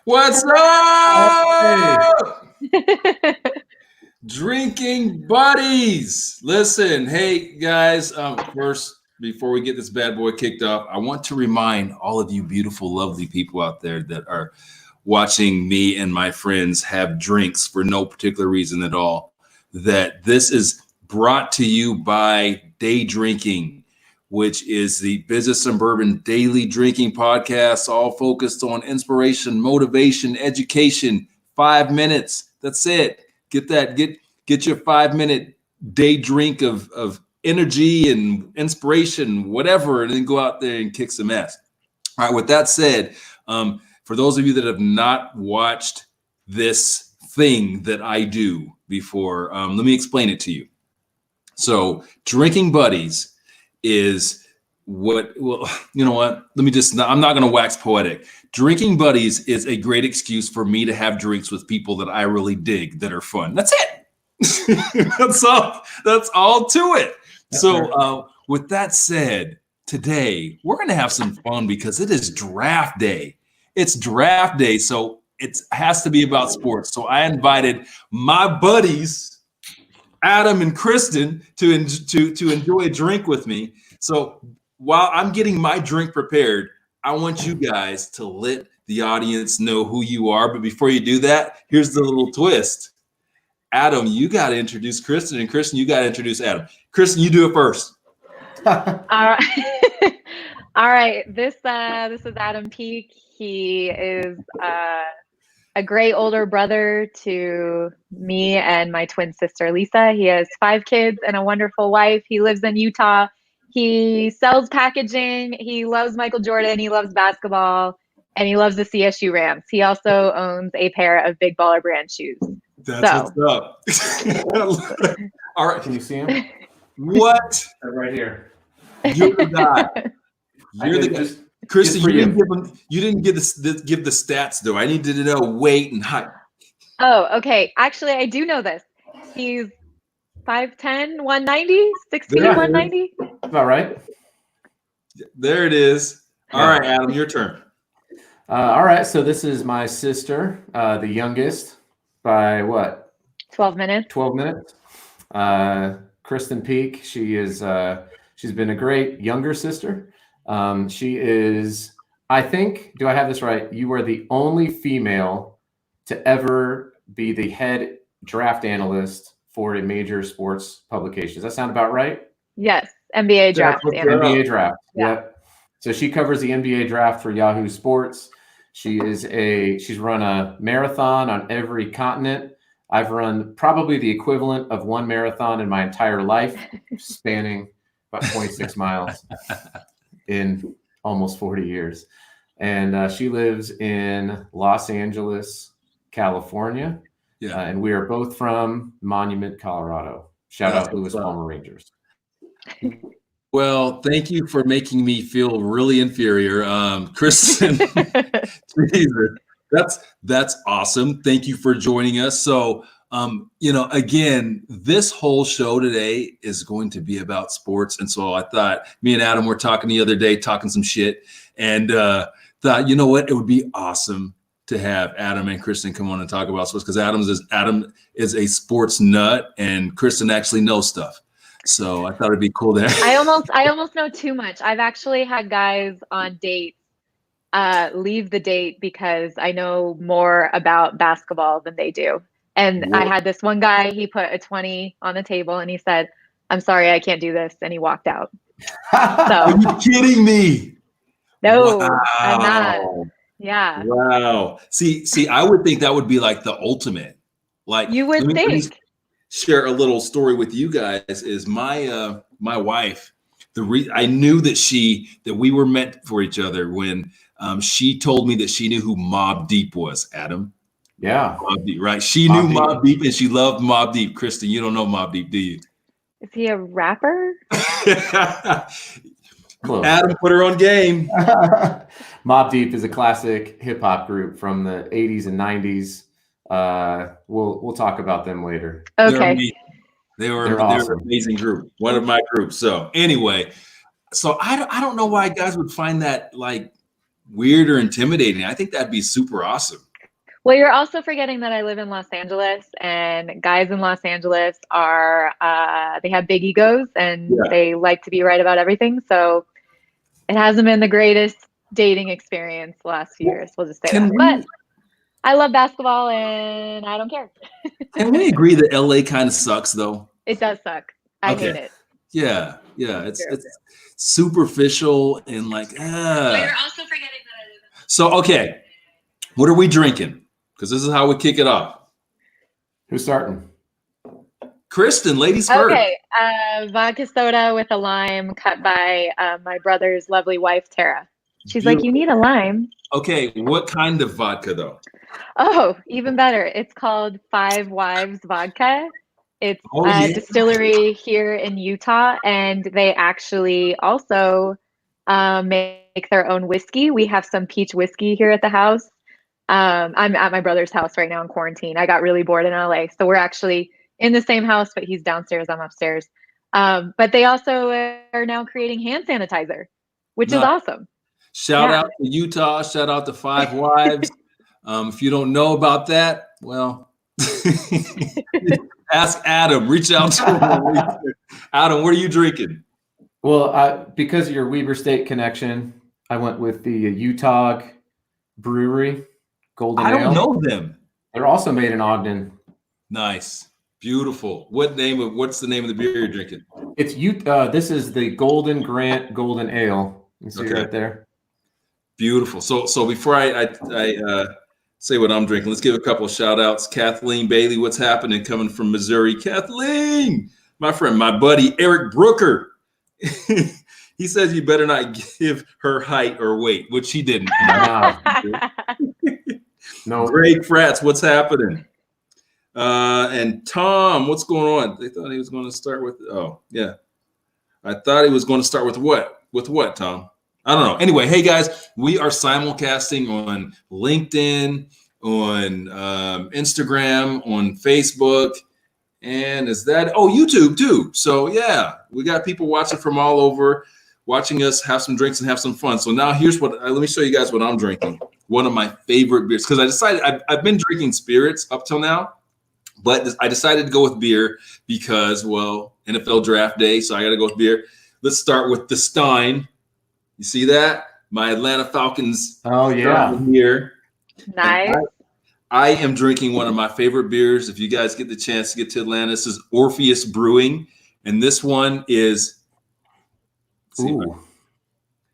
What's up? Drinking buddies. Listen, hey guys, first, before we get this bad boy kicked off, I want to remind all of you beautiful, lovely people out there that are watching me and my friends have drinks for no particular reason at all, that this is brought to you by Day Drinking, which is the Business and Bourbon daily drinking podcast, all focused on inspiration, motivation, education. 5 minutes. That's it. Get your 5 minute day drink of energy and inspiration, whatever, and then go out there and kick some ass. All right. With that said, for those of you that have not watched this thing that I do before, let me explain it to you. So, Drinking Buddies is what, well, you know what? I'm not going to wax poetic. Drinking Buddies is a great excuse for me to have drinks with people that I really dig, that are fun. That's it. That's all to it. So, with that said, today we're going to have some fun because it is draft day. It's draft day. So it has to be about sports. So I invited my buddies, Adam and Krysten, to enjoy a drink with me. So while I'm getting my drink prepared, I want you guys to let the audience know who you are. But before you do that, here's the little twist. Adam, you got to introduce Krysten, and Krysten, you got to introduce Adam. Krysten, you do it first. All right. All right. This is Adam Peak. He is a great older brother to me and my twin sister, Lisa. He has 5 kids and a wonderful wife. He lives in Utah. He sells packaging. He loves Michael Jordan. He loves basketball, and he loves the CSU Rams. He also owns a pair of Big Baller Brand shoes. That's what's up. All right. Can you see him? What? Right here. You're the guy. You're the guy. Krysten, you didn't give the stats though. I needed to know weight and height. Oh, okay. Actually, I do know this. He's 5'10", 190, 6 feet, 190. About right. There it is. All right, Adam, your turn. All right. So this is my sister, the youngest by what? 12 minutes. 12 minutes. Krysten Peak. She's been a great younger sister. She is, I think, do I have this right? You are the only female to ever be the head draft analyst for a major sports publication. Does that sound about right? Yes. NBA draft. NBA draft. Yeah. Yep. So she covers the NBA draft for Yahoo Sports. She's run a marathon on every continent. I've run probably the equivalent of one marathon in my entire life, spanning about 26 miles in almost 40 years. And she lives in Los Angeles, California. Yeah. And we are both from Monument, Colorado. Shout out Lewis Palmer Rangers. Well, thank you for making me feel really inferior. Krysten, that's awesome. Thank you for joining us. So, again, this whole show today is going to be about sports. And so I thought, me and Adam were talking the other day, talking some shit, and thought, you know what, it would be awesome to have Adam and Krysten come on and talk about sports, because Adam is a sports nut and Krysten actually knows stuff. So I thought it'd be cool there. I almost know too much. I've actually had guys on dates leave the date because I know more about basketball than they do. And I had this one guy, he put a 20 on the table and he said, "I'm sorry, I can't do this." And he walked out. So, are you kidding me? No, wow. I'm not. Yeah. Wow. See, I would think that would be like the ultimate. Like, you would think. Share a little story with you guys. Is my wife, I knew that we were meant for each other when she told me that she knew who Mobb Deep was. Adam. Yeah. Mobb Deep, right? She knew Mobb Deep and she loved Mobb Deep. Krysten, you don't know Mobb Deep, do you? Is he a rapper? Close. Adam put her on game. Mobb Deep is a classic hip hop group from the 80s and 90s. We'll talk about them later. Okay. They're awesome. An amazing group. One of my groups. So anyway, I don't know why guys would find that like weird or intimidating. I think that'd be super awesome. Well, you're also forgetting that I live in Los Angeles, and guys in Los Angeles are they have big egos and Yeah. they like to be right about everything. So it hasn't been the greatest dating experience the last few years. We'll just say Can that. we But I love basketball and I don't care. can we agree that LA kind of sucks though? It does suck. I Okay. hate it. Yeah, it's Terrible. superficial and like But you're also forgetting that I live in. So okay, what are we drinking? Because this is how we kick it off. Who's starting? Krysten, ladies first. Okay, vodka soda with a lime cut by my brother's lovely wife, Tara. She's like, you need a lime. Okay, what kind of vodka though? Oh, even better. It's called Five Wives Vodka. It's Oh, a yeah. distillery here in Utah, and they actually also make their own whiskey. We have some peach whiskey here at the house. I'm at my brother's house right now in quarantine. I got really bored in LA, so we're actually in the same house, but he's downstairs, I'm upstairs. But they also are now creating hand sanitizer, which is awesome. Shout out to Utah. Shout out to Five Wives. If you don't know about that, well, ask Adam. Reach out to him. Adam, what are you drinking? Well, because of your Weber State connection, I went with the Utah Brewery Golden Ale. I don't know them. They're also made in Ogden. Nice. Beautiful. What's the name of the beer you're drinking? It's this is the Golden Grant Golden Ale. You see right there. Beautiful. So before I say what I'm drinking, let's give a couple of shout outs. Kathleen Bailey, what's happening? Coming from Missouri. Kathleen, my friend, my buddy Eric Brooker. He says you better not give her height or weight, which she didn't. No. Greg Fratz, what's happening? And Tom, what's going on? They thought he was going to start with, I thought he was going to start with what? With what, Tom? I don't know. Anyway, hey guys, we are simulcasting on LinkedIn, on Instagram, on Facebook, and YouTube too. So yeah, we got people watching from all over, watching us have some drinks and have some fun. So now here's let me show you guys what I'm drinking. One of my favorite beers, because I decided I've been drinking spirits up till now. But I decided to go with beer because, well, NFL draft day, so I got to go with beer. Let's start with the Stein. You see that? My Atlanta Falcons. Oh, yeah. Here. Nice. I am drinking one of my favorite beers. If you guys get the chance to get to Atlanta, this is Orpheus Brewing. And this one is. Ooh.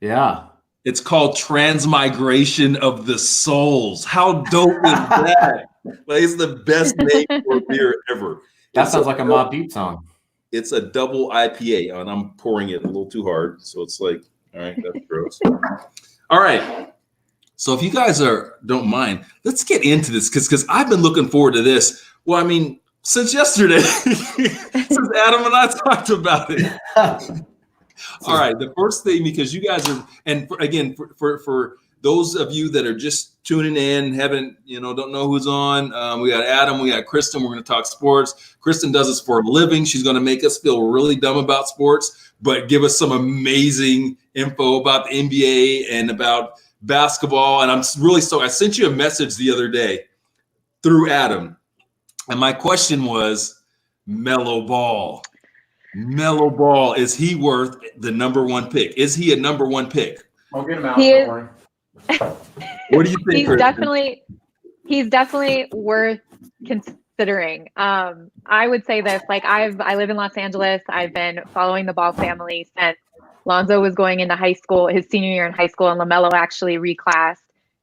Yeah. It's called Transmigration of the Souls. How dope is that? Like, it's the best name for a beer ever. That sounds like a Mobb Deep song. It's a double IPA, and I'm pouring it a little too hard. So it's like, all right, that's gross. All right. So if you guys don't mind, let's get into this because I've been looking forward to this. Well, I mean, since yesterday, since Adam and I talked about it. All right, the first thing, because you guys are, and again, for those of you that are just tuning in, don't know who's on, we got Adam, we got Krysten, we're going to talk sports. Krysten does this for a living. She's going to make us feel really dumb about sports, but give us some amazing info about the NBA and about basketball. And I'm really I sent you a message the other day through Adam, and my question was, Melo Ball. Melo Ball, is he worth the number one pick? Is he a number one pick? I'll get him out. What do you think? He's definitely worth considering. I would say this, like I live in Los Angeles. I've been following the Ball family since Lonzo was going into high school, his senior year in high school, and LaMelo actually reclassed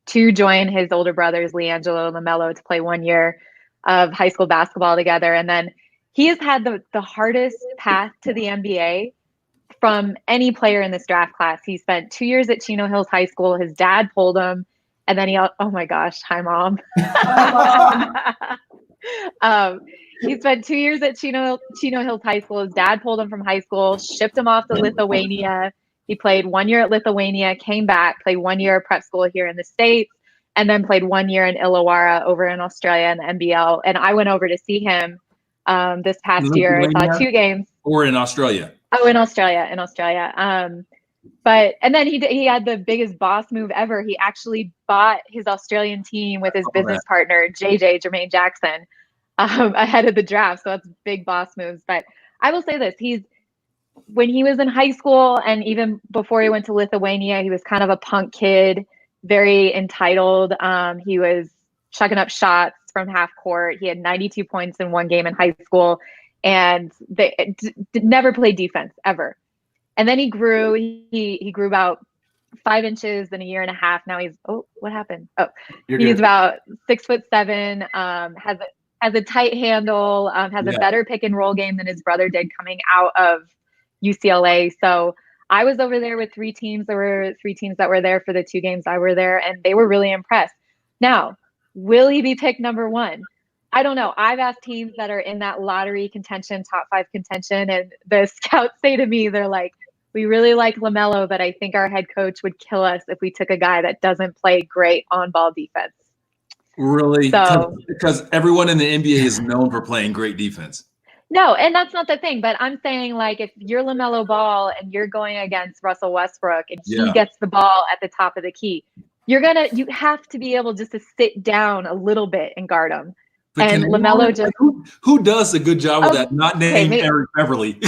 to join his older brothers, LiAngelo and LaMelo, to play 1 year of high school basketball together. And then he has had the hardest path to the NBA from any player in this draft class. He spent 2 years at Chino Hills High School. His dad pulled him, and then oh my gosh, hi mom. He spent 2 years at Chino Hills High School. His dad pulled him from high school, shipped him off to Lithuania. He played 1 year at Lithuania, came back, played 1 year of prep school here in the States, and then played 1 year in Illawarra over in Australia in the NBL. And I went over to see him this past year. I saw 2 games. Or in Australia? Oh, in Australia. and then he had the biggest boss move ever. He actually bought his Australian team with his business partner, Jermaine Jackson, ahead of the draft. So that's big boss moves. But I will say this, when he was in high school and even before he went to Lithuania, he was kind of a punk kid, very entitled. He was chucking up shots from half court. He had 92 points in one game in high school, and they never played defense ever. And then he grew. He grew about 5 inches in a year and a half. Now what happened? Oh, he's about 6'7". Has a tight handle. Has a better pick and roll game than his brother did coming out of UCLA. So I was over there with 3 teams. There were 3 teams that were there for the 2 games I were there, and they were really impressed. Now, will he be picked number 1? I don't know. I've asked teams that are in that lottery contention, top 5 contention, and the scouts say to me, they're like, we really like LaMelo, but I think our head coach would kill us if we took a guy that doesn't play great on-ball defense. Really? So, because everyone in the NBA is known for playing great defense. No, and that's not the thing. But I'm saying, like, if you're LaMelo Ball and you're going against Russell Westbrook and he gets the ball at the top of the key, you have to be able just to sit down a little bit and guard him. But and LaMelo just who does a good job with that? Not named Eric Beverly.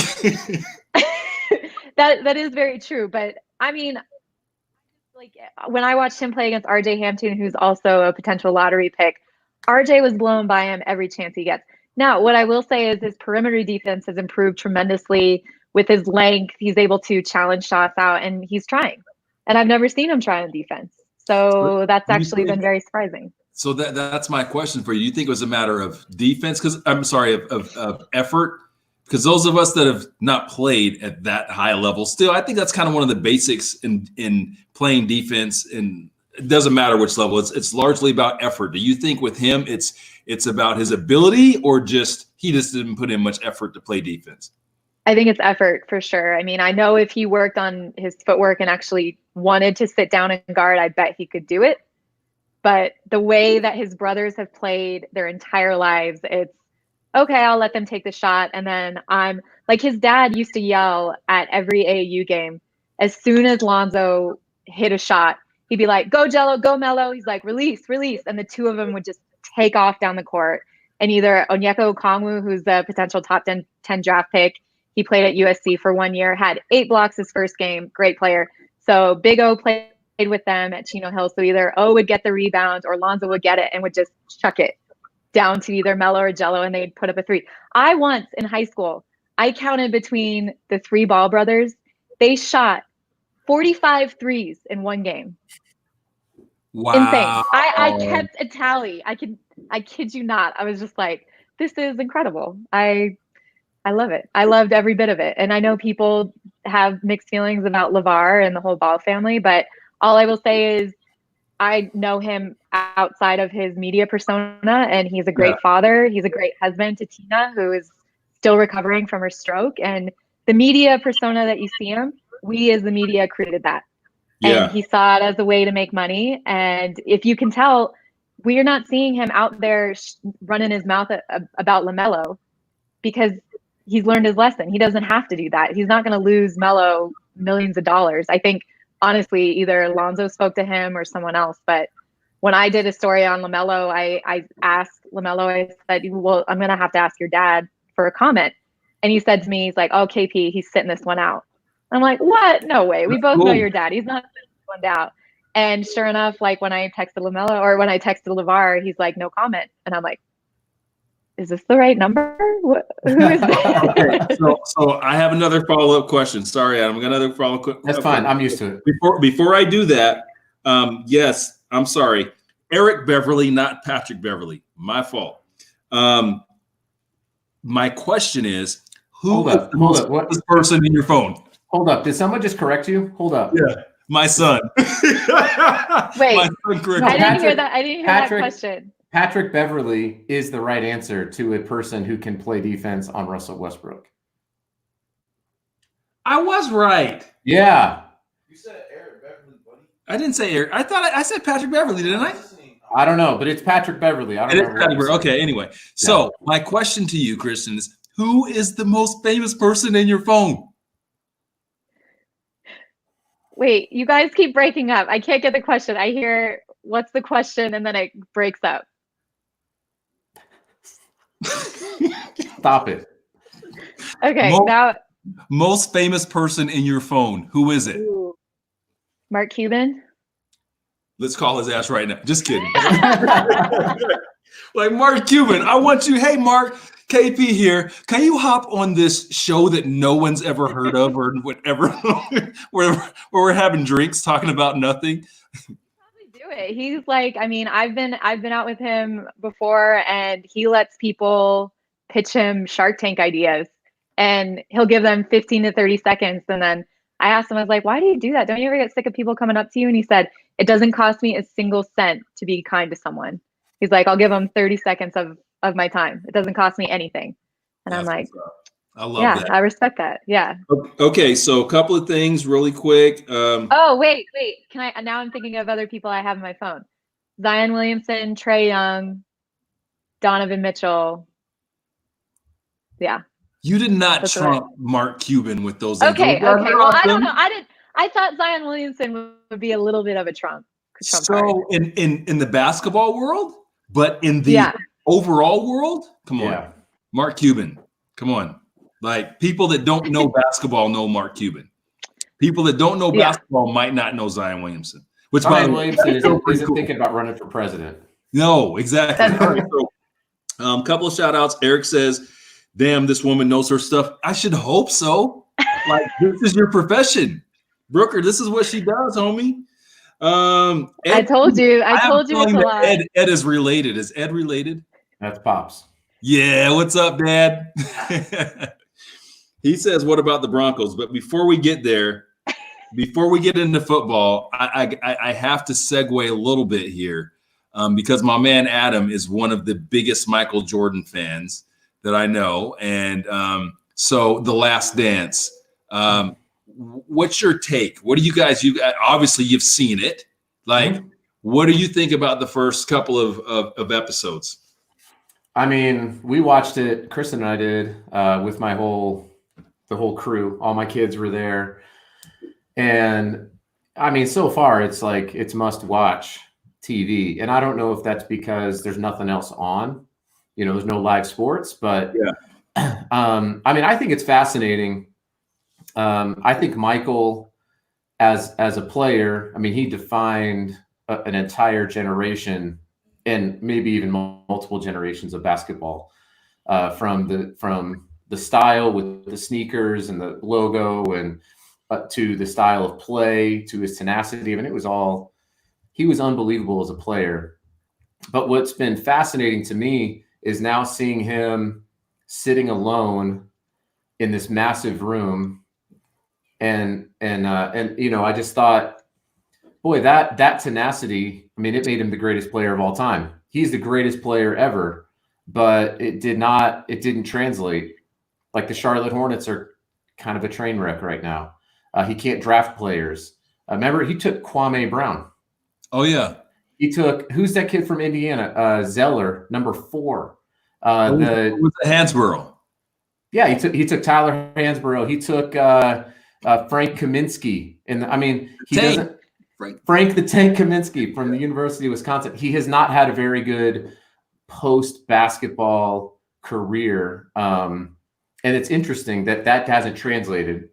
That is very true. But I mean, like when I watched him play against RJ Hampton, who's also a potential lottery pick, RJ was blown by him every chance he gets. Now, what I will say is his perimeter defense has improved tremendously with his length. He's able to challenge shots out, and he's trying. And I've never seen him try on defense. So that's actually been very surprising. So that's my question for you. You think it was a matter of defense? Because I'm sorry, of effort? Because those of us that have not played at that high level, still, I think that's kind of one of the basics in playing defense. And it doesn't matter which level. It's largely about effort. Do you think with him it's about his ability, or he just didn't put in much effort to play defense? I think it's effort for sure. I mean, I know if he worked on his footwork and actually wanted to sit down and guard, I bet he could do it. But the way that his brothers have played their entire lives, it's okay, I'll let them take the shot. And then I'm like, his dad used to yell at every AAU game. As soon as Lonzo hit a shot, he'd be like, go Jello, go Mello. He's like, release. And the 2 of them would just take off down the court. And either Onyeka Okongwu, who's the potential top 10 draft pick, he played at USC for 1 year, had 8 blocks his first game, great player. So Big O played with them at Chino Hills. So either O would get the rebound or Lonzo would get it and would just chuck it down to either Mello or Jello, and they'd put up a 3. I once in high school, I counted between the 3 Ball brothers, they shot 45 threes in one game. Wow. Insane. I kept a tally. I kid you not. I was just like, this is incredible. I love it. I loved every bit of it. And I know people have mixed feelings about LeVar and the whole Ball family, but all I will say is I know him outside of his media persona, and he's a great father. He's a great husband to Tina, who is still recovering from her stroke. And the media persona that you see him, we as the media created that. Yeah. And he saw it as a way to make money. And if you can tell, we are not seeing him out there running his mouth about LaMelo, because he's learned his lesson. He doesn't have to do that. He's not going to lose Melo millions of dollars. I think, honestly, either Lonzo spoke to him or someone else. But when I did a story on LaMelo, I asked LaMelo, I said, well, I'm going to have to ask your dad for a comment. And he said to me, he's like, oh, KP, he's sitting this one out. I'm like, what? No way. We both know your dad. He's not sitting this one out. And sure enough, like when I texted LaMelo or when I texted LeVar, he's like, no comment. And I'm like, is this the right number? Who is that? Okay, so I have another follow-up question. Sorry, Adam. I got another follow-up question. That's fine. I'm used to it. Before I do that, yes, I'm sorry. Eric Beverly, not Patrick Beverly. My fault. My question is, who is the most famous person in your phone? Hold up. Did someone just correct you? Hold up. Yeah, my son. Wait, I didn't hear that. I didn't hear that question. Patrick Beverly is the right answer to a person who can play defense on Russell Westbrook. I was right. Yeah. You said Eric Beverly, buddy. I didn't say Eric. I said Patrick Beverly, didn't I? I don't know, but it's Patrick Beverly. I don't know. Okay, anyway. So my question to you, Krysten, is who is the most famous person in your phone? Wait, you guys keep breaking up. I can't get the question. I hear what's the question and then it breaks up. Stop it. Okay, now Most famous person in your phone. Who is it? ooh, Mark Cuban. Let's call his ass right now. Just kidding. Like Mark Cuban, I want you. Hey, Mark, KP here. Can you hop on this show that no one's ever heard of or whatever, where we're having drinks talking about nothing? Probably do it. He's like, I mean, I've been out with him before, and he lets people pitch him Shark Tank ideas, and he'll give them 15 to 30 seconds, and then I asked him, I was like, why do you do that? Don't you ever get sick of people coming up to you? And he said, it doesn't cost me a single cent to be kind to someone. He's like, I'll give them 30 seconds of my time. It doesn't cost me anything. And I'm like, I love yeah, that. I respect that. Yeah. Okay, so a couple of things really quick. Oh, wait. Can I, now I'm thinking of other people I have on my phone. Zion Williamson, Trae Young, Donovan Mitchell. Yeah. You did not That's trump Mark Cuban with those. Okay. Those are Well, I awesome. don't know. I thought Zion Williamson would be a little bit of a Trump card. So in the basketball world, but in the overall world, come on, Mark Cuban, come on. Like people that don't know basketball know Mark Cuban. People that don't know basketball might not know Zion Williamson. Which Zion Williamson isn't thinking about running for president. No, exactly. All right, so, couple of shout outs. Eric says, damn, this woman knows her stuff. I should hope so. Like, this is your profession. Brooker, this is what she does, homie. Ed, I told you it's a lot. Ed is related. Is Ed related? That's Pops. Yeah, what's up, Dad? He says, what about the Broncos? But before we get there, before we get into football, I have to segue a little bit here because my man Adam is one of the biggest Michael Jordan fans that I know. And so The Last Dance, what's your take? What do you guys, obviously you've seen it. Like, what do you think about the first couple of episodes? I mean, we watched it, Krysten and I did, with the whole crew. All my kids were there. And I mean, so far it's like it's must watch TV. And I don't know if that's because there's nothing else on, there's no live sports, but I mean, I think it's fascinating. I think Michael as a player, I mean, he defined an entire generation and maybe even multiple generations of basketball, from the style with the sneakers and the logo and to the style of play, to his tenacity. I mean, he was unbelievable as a player. But what's been fascinating to me is now seeing him sitting alone in this massive room. And I just thought, boy, that tenacity, I mean, it made him the greatest player of all time. He's the greatest player ever, but it didn't translate. Like the Charlotte Hornets are kind of a train wreck right now. He can't draft players. Remember, he took Kwame Brown. Oh, yeah. He took, who's that kid from Indiana? Zeller, number 4. It was Hansborough. Yeah, he took Tyler Hansborough. He took Frank Kaminsky. And I mean, Frank the Tank Kaminsky from the University of Wisconsin. He has not had a very good post-basketball career. And it's interesting that hasn't translated.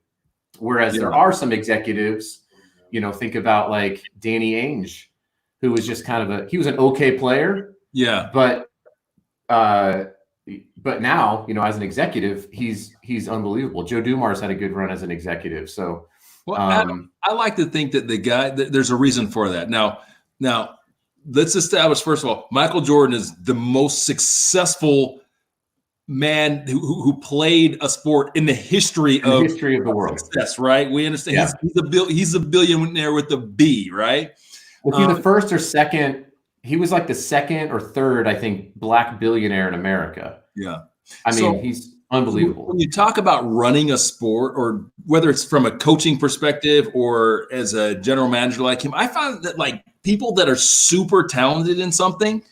Whereas there are some executives, think about like Danny Ainge, who was just kind of he was an okay player. Yeah. But now, as an executive, he's unbelievable. Joe Dumars had a good run as an executive. So, well, I like to think that the guy, there's a reason for that. Now, let's establish, first of all, Michael Jordan is the most successful man who played a sport in the history of the world. Success, right? We understand. Yeah. He's a billionaire with a B, right? Was he the first or second? He was like the second or third, I think, black billionaire in America. Yeah. I mean, he's unbelievable. When you talk about running a sport, or whether it's from a coaching perspective or as a general manager like him, I found that like people that are super talented in something,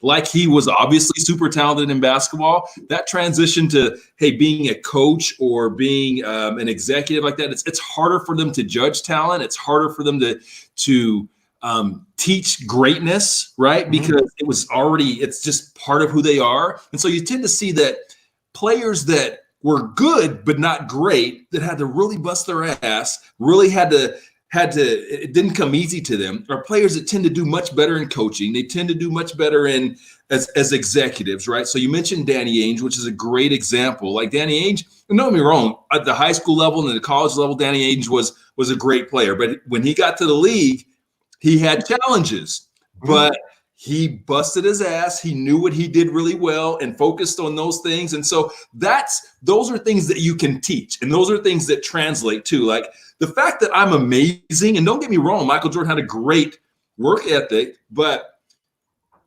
like he was obviously super talented in basketball, that transition to, hey, being a coach or being an executive like that, it's harder for them to judge talent. It's harder for them to teach greatness, right? Because it's just part of who they are. And so you tend to see that players that were good but not great, that had to really bust their ass, really had to it didn't come easy to them, are players that tend to do much better in coaching. They tend to do much better in as executives, right? So you mentioned Danny Ainge, which is a great example. Like Danny Ainge, don't get me wrong, at the high school level and the college level, Danny Ainge was a great player. But when he got to the league, he had challenges, but he busted his ass. He knew what he did really well and focused on those things. And so those are things that you can teach. And those are things that translate too. Like the fact that I'm amazing, and don't get me wrong, Michael Jordan had a great work ethic, but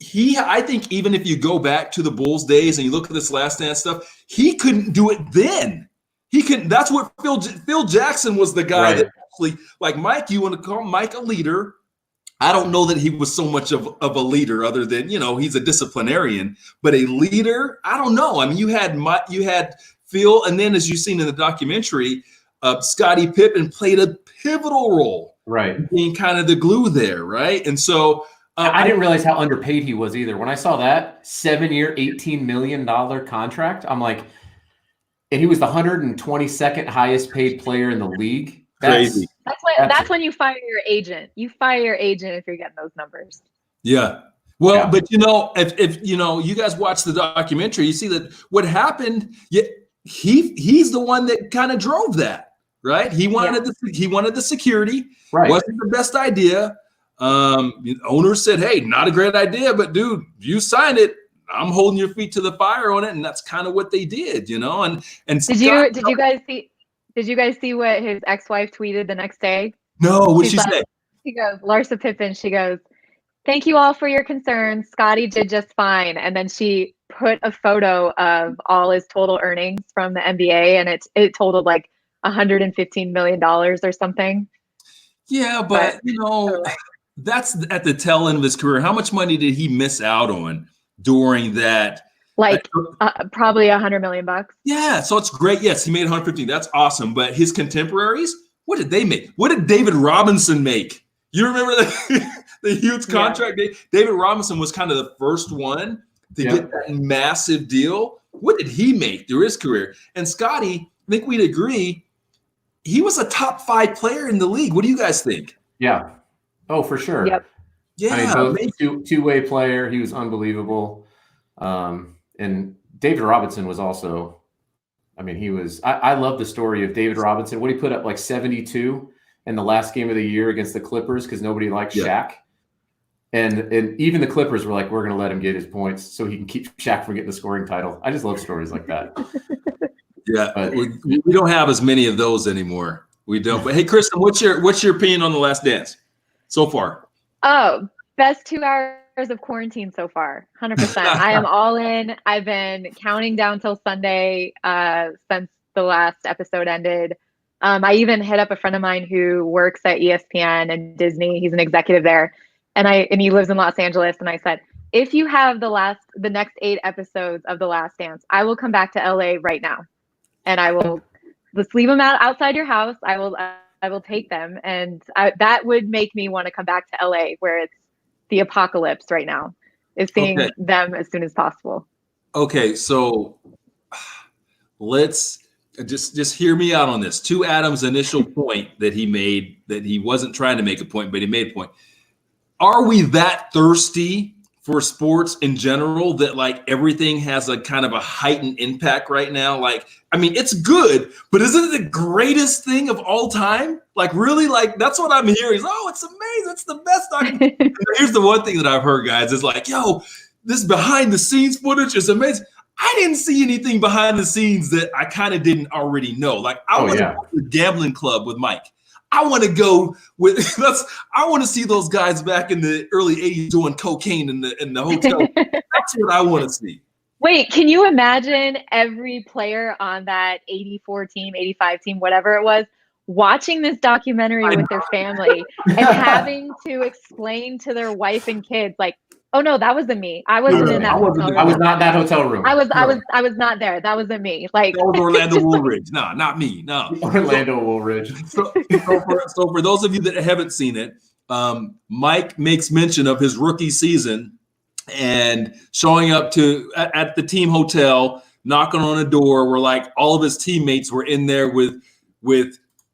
I think even if you go back to the Bulls days and you look at this Last Dance stuff, he couldn't do it then. He couldn't. That's what Phil Jackson was the guy that actually, like Mike, you want to call Mike a leader. I don't know that he was so much of a leader other than, he's a disciplinarian, but a leader, I don't know. I mean, you had Phil, and then as you've seen in the documentary, Scottie Pippen played a pivotal role, right? Being kind of the glue there, right? And so I didn't realize how underpaid he was either. When I saw that 7-year, $18 million contract, I'm like, and he was the 122nd highest paid player in the league. Crazy. That's when you fire your agent. You fire your agent if you're getting those numbers. Yeah. Well, but if you guys watch the documentary, you see that what happened. He's the one that kind of drove that, right? He wanted the security. Right. Wasn't the best idea. Owners said, "Hey, not a great idea, but dude, you signed it. I'm holding your feet to the fire on it," and that's kind of what they did, And did you guys see? Did you guys see what his ex-wife tweeted the next day? No, what did she say? She goes, Larsa Pippen, she goes, "Thank you all for your concerns. Scottie did just fine." And then she put a photo of all his total earnings from the NBA, and it totaled like $115 million or something. Yeah, but that's at the tail end of his career. How much money did he miss out on during that? Like probably $100 million. Yeah, so it's great. Yes, he made 150. That's awesome. But his contemporaries, what did they make? What did David Robinson make? You remember the huge contract? Yeah. David Robinson was kind of the first one to get that massive deal. What did he make through his career? And Scottie, I think we'd agree, he was a top 5 player in the league. What do you guys think? Yeah. Oh, for sure. Yep. Yeah. I mean, two-way player. He was unbelievable. And David Robinson was also, I love the story of David Robinson. What he put up like 72 in the last game of the year against the Clippers because nobody liked Shaq. And even the Clippers were like, we're going to let him get his points so he can keep Shaq from getting the scoring title. I just love stories like that. Yeah, but we don't have as many of those anymore. We don't. But hey, Krysten, what's your opinion on The Last Dance so far? Oh, best 2 hours of quarantine so far, 100%. I am all in. I've been counting down till Sunday since the last episode ended. I even hit up a friend of mine who works at ESPN and Disney. He's an executive there, and he lives in Los Angeles. And I said, if you have the next 8 episodes of The Last Dance, I will come back to LA right now, and I will just leave them outside your house. I will take them, and that would make me want to come back to LA, where it's the apocalypse right now, is seeing them as soon as possible. Okay, so let's just hear me out on this. To Adam's initial point that he made, that he wasn't trying to make a point, but he made a point. Are we that thirsty for sports in general that like everything has a kind of a heightened impact right now? Like, I mean, it's good, but isn't it the greatest thing of all time? Like, really, like, that's what I'm hearing. Oh, it's amazing. It's the best documentary. Here's the one thing that I've heard, guys, is like, yo, this behind the scenes footage is amazing. I didn't see anything behind the scenes that I kind of didn't already know. Like, I want to go to the gambling club with Mike. I want to go I want to see those guys back in the early 80s doing cocaine in the hotel. That's what I want to see. Wait, can you imagine every player on that 84 team, 85 team, whatever it was, watching this documentary with their family and having to explain to their wife and kids, like, Oh no, that wasn't me. I wasn't in that hotel I was room. not in that hotel room. I was not there. That wasn't me. Like That was Orlando just like- Woolridge. No, not me. No. Orlando Woolridge. So for those of you that haven't seen it, Mike makes mention of his rookie season and showing up at the team hotel, knocking on a door where like all of his teammates were in there with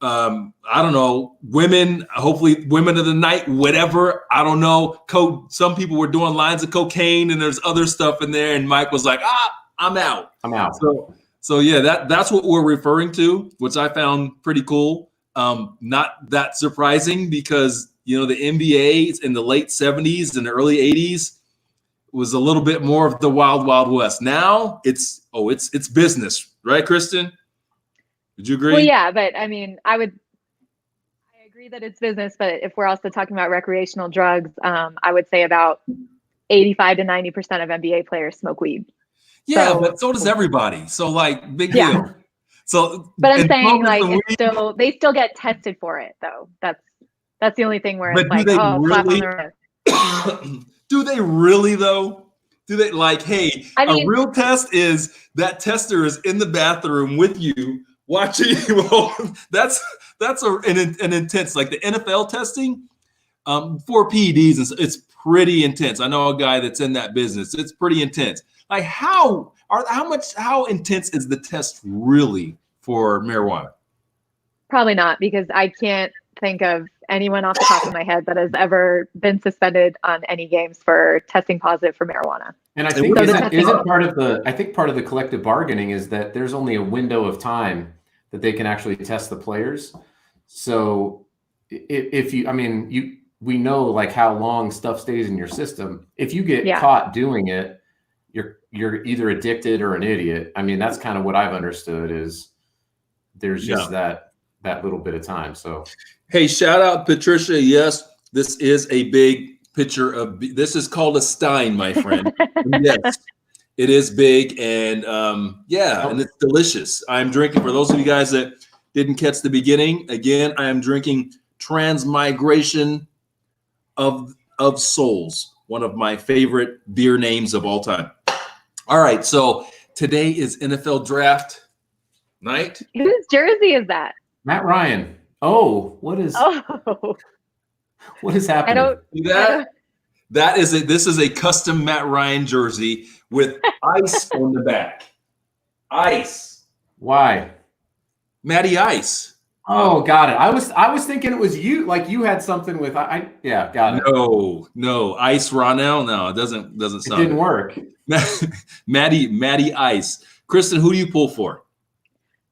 I don't know, women, hopefully women of the night, whatever. I don't know. Some people were doing lines of cocaine and there's other stuff in there. And Mike was like, I'm out. I'm out. So yeah, that's what we're referring to, which I found pretty cool. Not that surprising because, you know, the NBA in the late 70s and the early 80s was a little bit more of the wild, wild west. Now it's business, right, Krysten? Did you agree? Well, yeah, but I mean, I agree that it's business, but if we're also talking about recreational drugs, I would say about 85 to 90% of NBA players smoke weed. Yeah, but so does everybody. So like, big deal. So, but I'm saying smoking like some it's they still get tested for it though. That's the only thing where But it's like, do they oh, slap on really? the wrist. Do they really though? Do they like, hey, I mean, a real test is that tester is in the bathroom with you watching you. that's an intense, like the NFL testing for PEDs. It's pretty intense. I know a guy that's in that business. It's pretty intense. Like how intense is the test really for marijuana? Probably not, because I can't think of anyone off the top of my head that has ever been suspended on any games for testing positive for marijuana. And I think isn't part of the collective bargaining is that there's only a window of time that they can actually test the players. So we know like how long stuff stays in your system. If you get caught doing it, you're either addicted or an idiot. I mean, that's kind of what I've understood is there's just that little bit of time. So, hey, shout out Patricia. Yes, this is a big pitcher of. This is called a Stein, my friend. Yes, it is big, and and it's delicious. I'm drinking. For those of you guys that didn't catch the beginning, again, I am drinking Transmigration of Souls, one of my favorite beer names of all time. All right, so today is NFL draft night. Whose jersey is that? Matt Ryan. Oh, what is happening? That is it. This is a custom Matt Ryan jersey with ice on the back. Ice. Why? Matty Ice. Oh, got it. I was thinking it was you. Like you had something with got it. No, Ice Ronell. No, it doesn't sound. It didn't work. Matty Ice. Krysten, who do you pull for?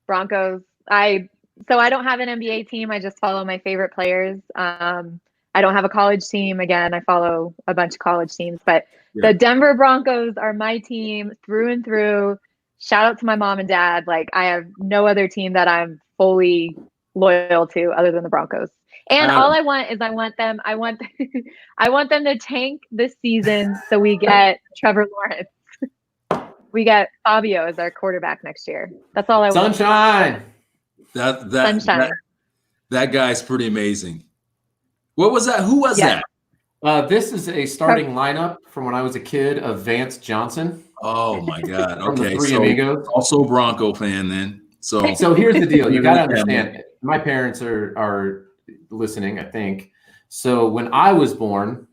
Broncos. I don't have an NBA team. I just follow my favorite players. I don't have a college team. Again, I follow a bunch of college teams, but the Denver Broncos are my team through and through. Shout out to my mom and dad. Like I have no other team that I'm fully loyal to other than the Broncos. And all I want is I want them to tank this season so we get Trevor Lawrence. We get Fabio as our quarterback next year. That's all I want. Sunshine. That guy's pretty amazing. What was that? Who was that? This is a starting lineup from when I was a kid of Vance Johnson. Oh my God. From the Okay. Three Amigos. Also Bronco fan then. So here's the deal. You got to understand. My parents are listening, I think. So when I was born,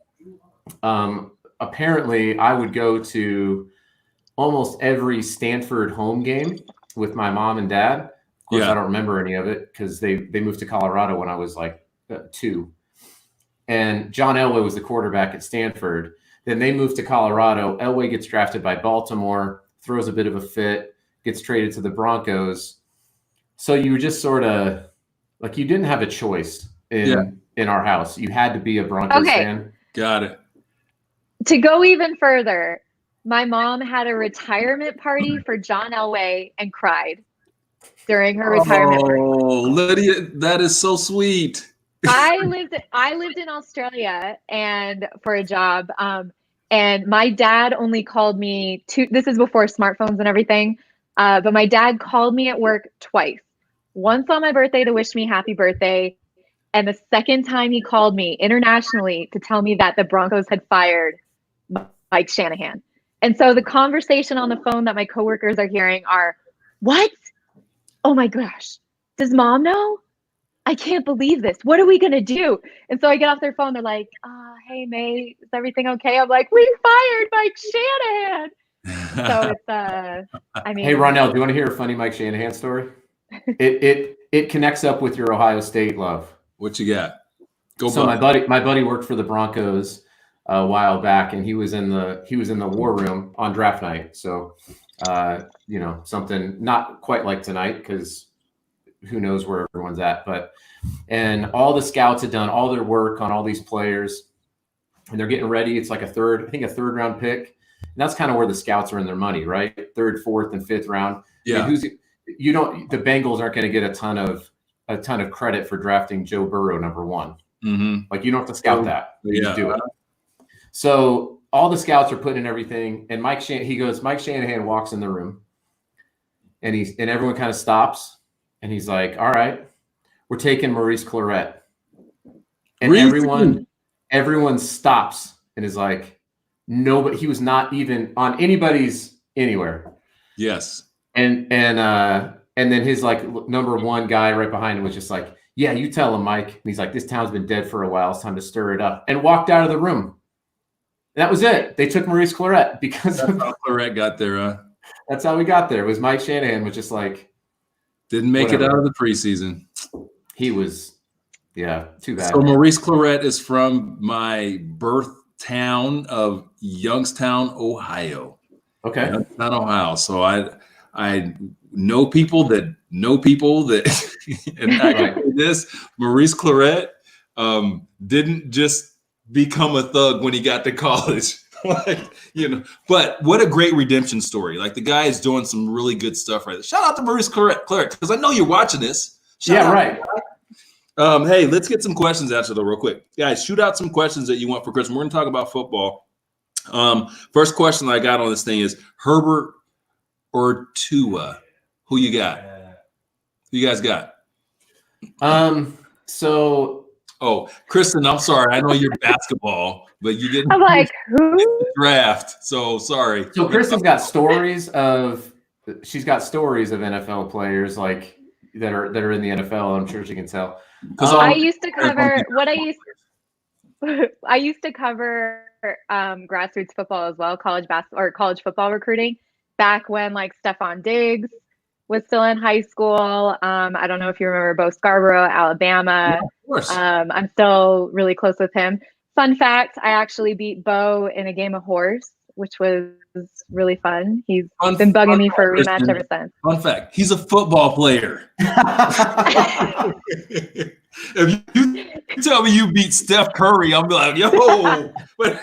apparently I would go to almost every Stanford home game with my mom and dad. Of course, I don't remember any of it because they moved to Colorado when I was like 2. And John Elway was the quarterback at Stanford. Then they moved to Colorado. Elway gets drafted by Baltimore, throws a bit of a fit, gets traded to the Broncos. So you were just sort of like you didn't have a choice in our house. You had to be a Broncos fan. Got it. To go even further, my mom had a retirement party for John Elway and cried during her retirement party. Oh, Lydia, that is so sweet. I lived in Australia and for a job. And my dad only called me this is before smartphones and everything. But my dad called me at work twice. Once on my birthday to wish me happy birthday. And the second time he called me internationally to tell me that the Broncos had fired Mike Shanahan. And so the conversation on the phone that my coworkers are hearing are, what? Oh my gosh. Does mom know? I can't believe this. What are we going to do? And so I get off their phone. They're like, hey, May, is everything okay? I'm like, we fired Mike Shanahan. So it's, I mean. Hey, Ronell, do you want to hear a funny Mike Shanahan story? It connects up with your Ohio State love. What you got? Go. So my buddy worked for the Broncos a while back, and he was in the war room on draft night. So, something not quite like tonight, because who knows where everyone's at, and all the scouts had done all their work on all these players, and they're getting ready. It's like a third round pick. And that's kind of where the scouts are in their money, right? Third, fourth, and fifth round. Yeah. And the Bengals aren't going to get a ton of credit for drafting Joe Burrow number one. Mm-hmm. Like, you don't have to scout that. You just do it. Yeah. So all the scouts are putting in everything, and Mike Shanahan walks in the room, and everyone kind of stops, and he's like, all right, we're taking Maurice Clarett. And everyone stops and is like, no, but he was not even on anybody's anywhere. Yes. And then his like number one guy right behind him was just like, yeah, you tell him, Mike. And he's like, this town's been dead for a while. It's time to stir it up. And walked out of the room. And that was it. They took Maurice Clarett because that's how Clarett got there, huh? That's how we got there. It was Mike Shanahan was just like, didn't make it out of the preseason. He was, yeah, too bad. So Maurice Clarett is from my birth town of Youngstown, Ohio. Okay. Youngstown, Ohio. So I know people that and I can say this, Maurice Clarett didn't just become a thug when he got to college. But what a great redemption story. Like, the guy is doing some really good stuff right there. Shout out to Maurice Clarett, because I know you're watching this. Right. Hey, let's get some questions answered though, real quick. Guys, shoot out some questions that you want for Krysten. We're going to talk about football. First question that I got on this thing is Herbert or Tua? Who you got? Who you guys got? Krysten, I'm sorry. I know you're basketball, but you didn't. I'm like, who? Draft. So sorry. So Kristen's got stories of NFL players like that are in the NFL. I'm sure she can tell. I used to cover grassroots football as well, college basketball or college football recruiting back when like Stephon Diggs was still in high school. I don't know if you remember Bo Scarborough, Alabama. Yeah, of course. I'm still really close with him. Fun fact, I actually beat Bo in a game of horse, which was really fun. He's been bugging me for a rematch ever since. Fun fact, he's a football player. If you tell me you beat Steph Curry, I'm like, yo, but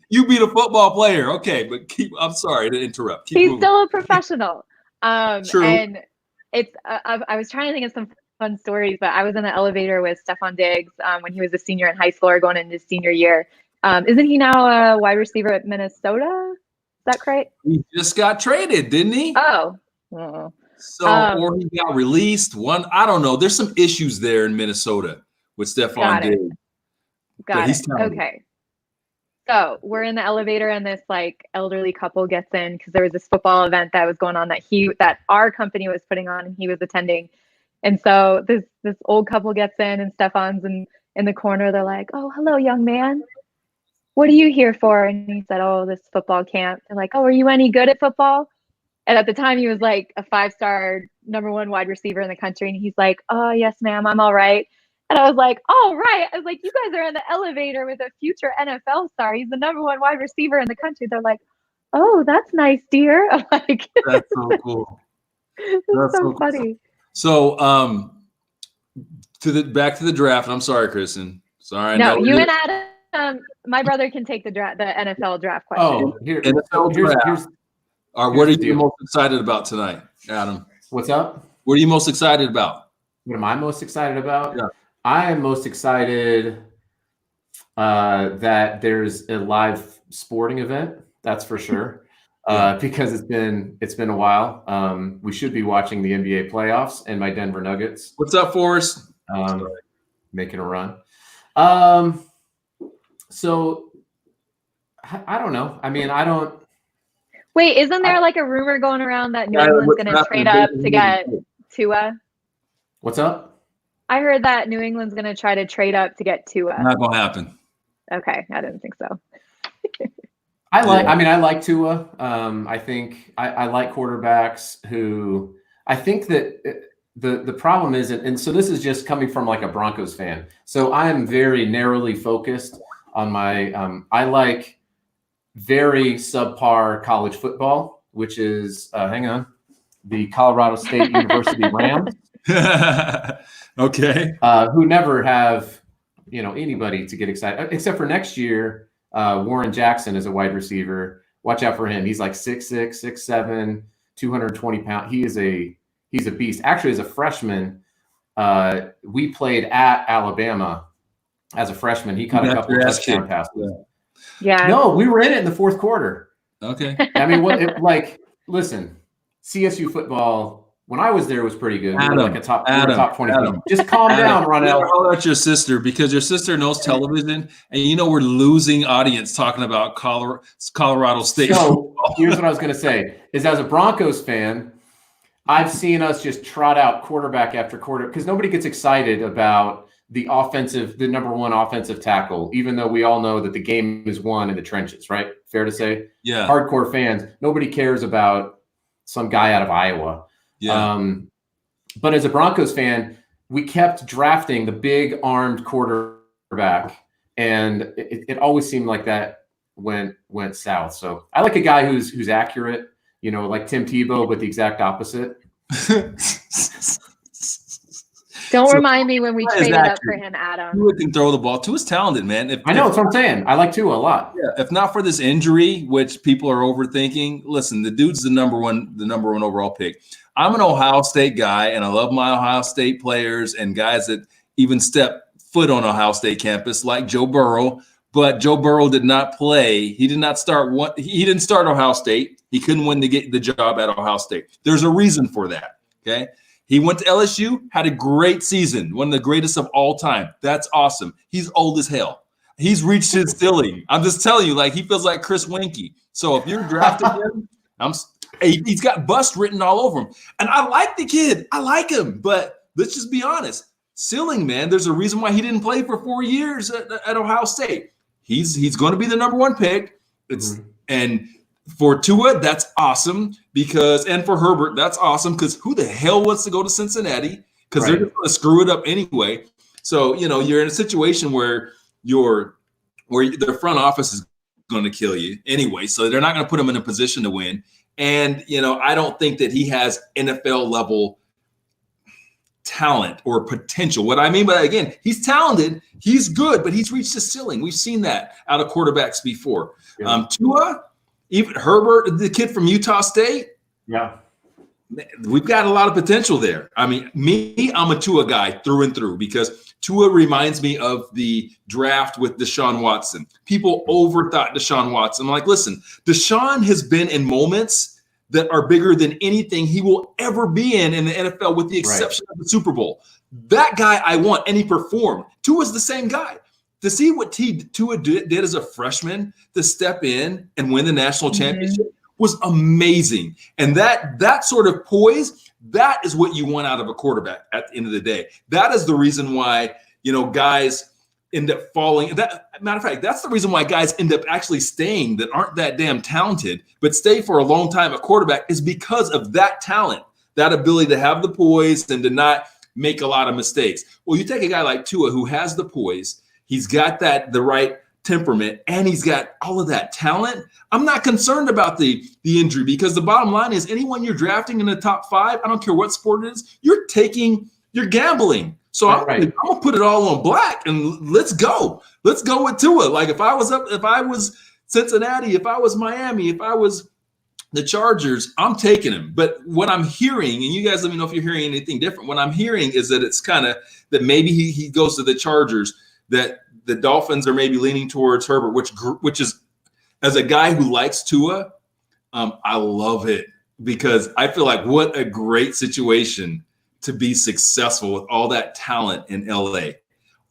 you beat a football player. Okay, but I'm sorry to interrupt. He's still a professional. True. And it's I was trying to think of some fun stories, but I was in the elevator with Stephon Diggs when he was a senior in high school or going into his senior year. Isn't he now a wide receiver at Minnesota? Is that correct? He just got traded, didn't he? Oh. So, or he got released. I don't know. There's some issues there in Minnesota with Stephon Diggs. Got it. Okay. So we're in the elevator and this like elderly couple gets in because there was this football event that was going on that our company was putting on and he was attending. And so this old couple gets in and Stephon's in the corner. They're like, "Oh, hello, young man. What are you here for?" And he said, "Oh, this football camp." They're like, "Oh, are you any good at football?" And at the time he was like a 5-star #1 wide receiver in the country. And he's like, "Oh, yes, ma'am, I'm all right." And I was like, "All right." I was like, "You guys are in the elevator with a future NFL star. He's the #1 wide receiver in the country." They're like, "Oh, that's nice, dear." I'm like, that's so cool. That's so funny. So, back to the draft. I'm sorry, Krysten. Sorry. No, you and Adam, my brother can take the NFL draft question. Oh, here's what are you most excited about tonight, Adam? What's up? What are you most excited about? What am I most excited about? Yeah. I am most excited that there's a live sporting event. That's for sure. Because it's been a while. We should be watching the NBA playoffs and my Denver Nuggets. What's up, Forrest? Making a run. So I don't know. I mean, I don't. Wait, isn't there like a rumor going around that New England's going to trade up to get Tua? What's up? I heard that New England's going to try to trade up to get Tua. Not gonna happen. Okay, I didn't think so. I mean, I like Tua. I think I like quarterbacks who I think that the problem is, and so this is just coming from like a Broncos fan. So I am very narrowly focused on my, I like very subpar college football, which is, hang on, the Colorado State University Rams. Okay. Who never have, anybody to get excited, except for next year. Warren Jackson is a wide receiver. Watch out for him. He's like 6'6", 6'7", 220 pounds. He's a beast. Actually, as a freshman, we played at Alabama as a freshman. He caught a couple of touchdown passes. Yeah. No, we were in it in the fourth quarter. Okay. I mean, listen, CSU football, when I was there, was pretty good. We were like a top 20. Just calm down, Ronell. Holler at your sister, because your sister knows television, and we're losing audience talking about Colorado State. So here's what I was going to say: is as a Broncos fan, I've seen us just trot out quarterback after quarter because nobody gets excited about the number one offensive tackle, even though we all know that the game is won in the trenches, right? Fair to say? Yeah. Hardcore fans, nobody cares about some guy out of Iowa. Yeah. But as a Broncos fan, we kept drafting the big armed quarterback, and it always seemed like that went south. So I like a guy who's accurate, like Tim Tebow, but the exact opposite. Don't remind me when we traded up for him, Adam. Tua can throw the ball. Tua's talented, man. I know, that's what I'm saying. I like Tua a lot. Yeah. If not for this injury, which people are overthinking, listen, the dude's the number one overall pick. I'm an Ohio State guy, and I love my Ohio State players and guys that even step foot on Ohio State campus, like Joe Burrow. But Joe Burrow did not play. He did not start He didn't start Ohio State. He couldn't win the job at Ohio State. There's a reason for that. Okay. He went to LSU, had a great season, one of the greatest of all time. That's awesome. He's old as hell. He's reached his ceiling. I'm just telling you, he feels like Chris Winkie. So if you're drafting him, he's got bust written all over him. And I like the kid. I like him. But let's just be honest. Ceiling, man, there's a reason why he didn't play for 4 years at Ohio State. He's going to be the number one pick. And for Tua, that's awesome and for Herbert, that's awesome because who the hell wants to go to Cincinnati? Because they're just going to screw it up anyway. So, you're in a situation where the front office is going to kill you anyway. So they're not going to put him in a position to win. And, I don't think that he has NFL level talent or potential. What I mean by that, again, he's talented, he's good, but he's reached his ceiling. We've seen that out of quarterbacks before. Yeah. Tua, even Herbert, the kid from Utah State. Yeah. We've got a lot of potential there. I mean, I'm a Tua guy through and through because Tua reminds me of the draft with Deshaun Watson. People overthought Deshaun Watson. I'm like, listen, Deshaun has been in moments that are bigger than anything he will ever be in the NFL, with the exception of the Super Bowl. That guy I want, and he performed. Tua's the same guy. To see what Tua did as a freshman, to step in and win the national championship was amazing. And that sort of poise, that is what you want out of a quarterback at the end of the day. That is the reason why, guys end up falling. Matter of fact, that's the reason why guys end up actually staying that aren't that damn talented, but stay for a long time at quarterback, is because of that talent, that ability to have the poise and to not make a lot of mistakes. Well, you take a guy like Tua who has the poise, he's got the right temperament, and he's got all of that talent. I'm not concerned about the injury, because the bottom line is anyone you're drafting in the top 5, I don't care what sport it is, you're gambling. So I'm going to put it all on black and let's go. Let's go with Tua. Like if I was Cincinnati, if I was Miami, if I was the Chargers, I'm taking him. But what I'm hearing, and you guys let me know if you're hearing anything different, what I'm hearing is that it's kind of that maybe he goes to the Chargers, that the Dolphins are maybe leaning towards Herbert, which is, as a guy who likes Tua, I love it, because I feel like what a great situation to be successful with all that talent in LA.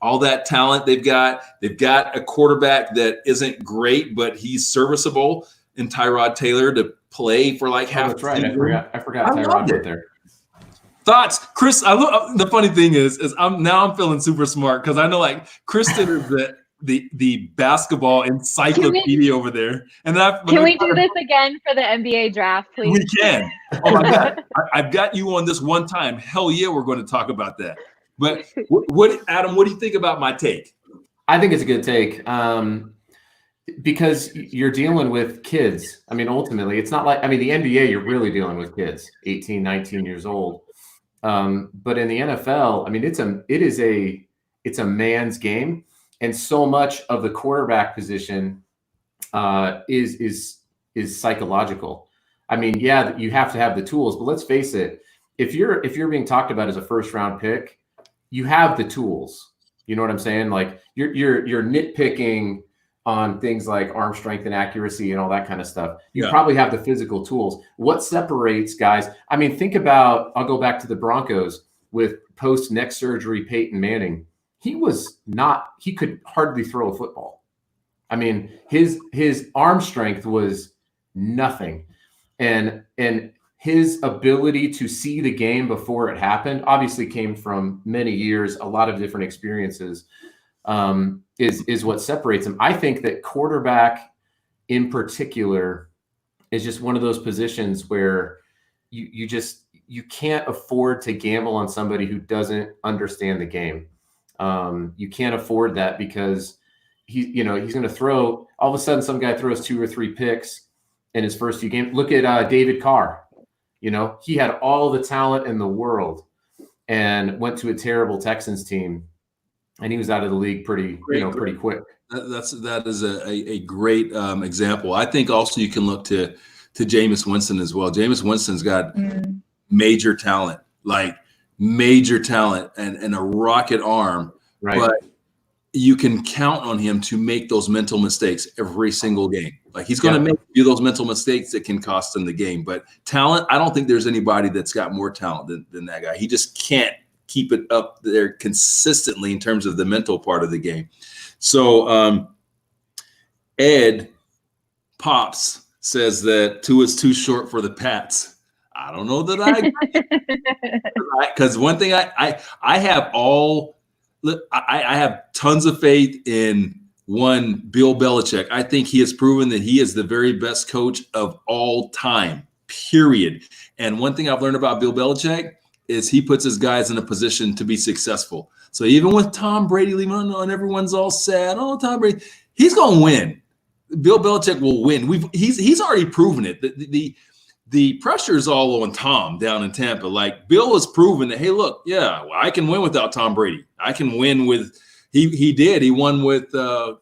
all that talent they've got. They've got a quarterback that isn't great, but he's serviceable in Tyrod Taylor to play for like half. That's right. I forgot I Tyrod it. went there. Thoughts, Chris? The funny thing is I'm feeling super smart because I know like Krysten is the basketball encyclopedia over there. And can we do this again for the NBA draft, please? We can. Oh my God, I've got you on this one time. Hell yeah, we're going to talk about that. But Adam? What do you think about my take? I think it's a good take. Because you're dealing with kids. I mean, ultimately, it's not like, I mean, the NBA, you're really dealing with kids, 18, 19 years old. But in the NFL, I mean, it's a man's game, and so much of the quarterback position is psychological. I mean, yeah, you have to have the tools, but let's face it, if you're being talked about as a first round pick, you have the tools. You know what I'm saying? Like you're nitpicking on things like arm strength and accuracy and all that kind of stuff. You probably have the physical tools. What separates guys? I mean, think about, I'll go back to the Broncos with post neck surgery Peyton Manning. He could hardly throw a football. I mean, his arm strength was nothing. And his ability to see the game before it happened obviously came from many years, a lot of different experiences. Is what separates them. I think that quarterback in particular is just one of those positions where you can't afford to gamble on somebody who doesn't understand the game. You can't afford that because he's going to throw, all of a sudden some guy throws 2 or 3 picks in his first few games. Look at David Carr. He had all the talent in the world and went to a terrible Texans team. And he was out of the league pretty quick. That is a great example. I think also you can look to Jameis Winston as well. Jameis Winston's got major talent, and a rocket arm. Right. But you can count on him to make those mental mistakes every single game. Like he's going to make you those mental mistakes that can cost him the game. But talent, I don't think there's anybody that's got more talent than that guy. He just can't keep it up there consistently in terms of the mental part of the game. So Ed Pops says that 2 is too short for the Pats. I don't know that I agree. Because one thing I have tons of faith in Bill Belichick. I think he has proven that he is the very best coach of all time, period. And one thing I've learned about Bill Belichick is he puts his guys in a position to be successful. So even with Tom Brady leaving on, everyone's all sad. Oh, Tom Brady, he's going to win. Bill Belichick will win. He's already proven it. The pressure is all on Tom down in Tampa. Like Bill has proven that, hey, look, I can win without Tom Brady. I can win with he did. He won with 2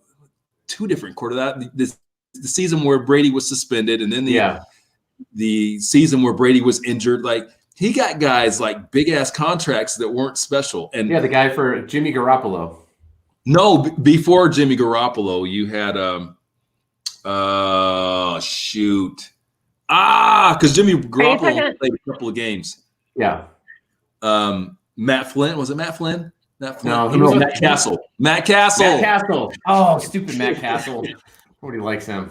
different quarterbacks. The season where Brady was suspended, and then the season where Brady was injured. Like he got guys like big ass contracts that weren't special. And the guy for Jimmy Garoppolo. No, before Jimmy Garoppolo, you had because Jimmy Garoppolo played a couple of games. Yeah. Matt Flynn, was it Matt Flynn? No, he was Matt Castle. Matt Castle. Oh, stupid Matt Castle. Nobody likes him.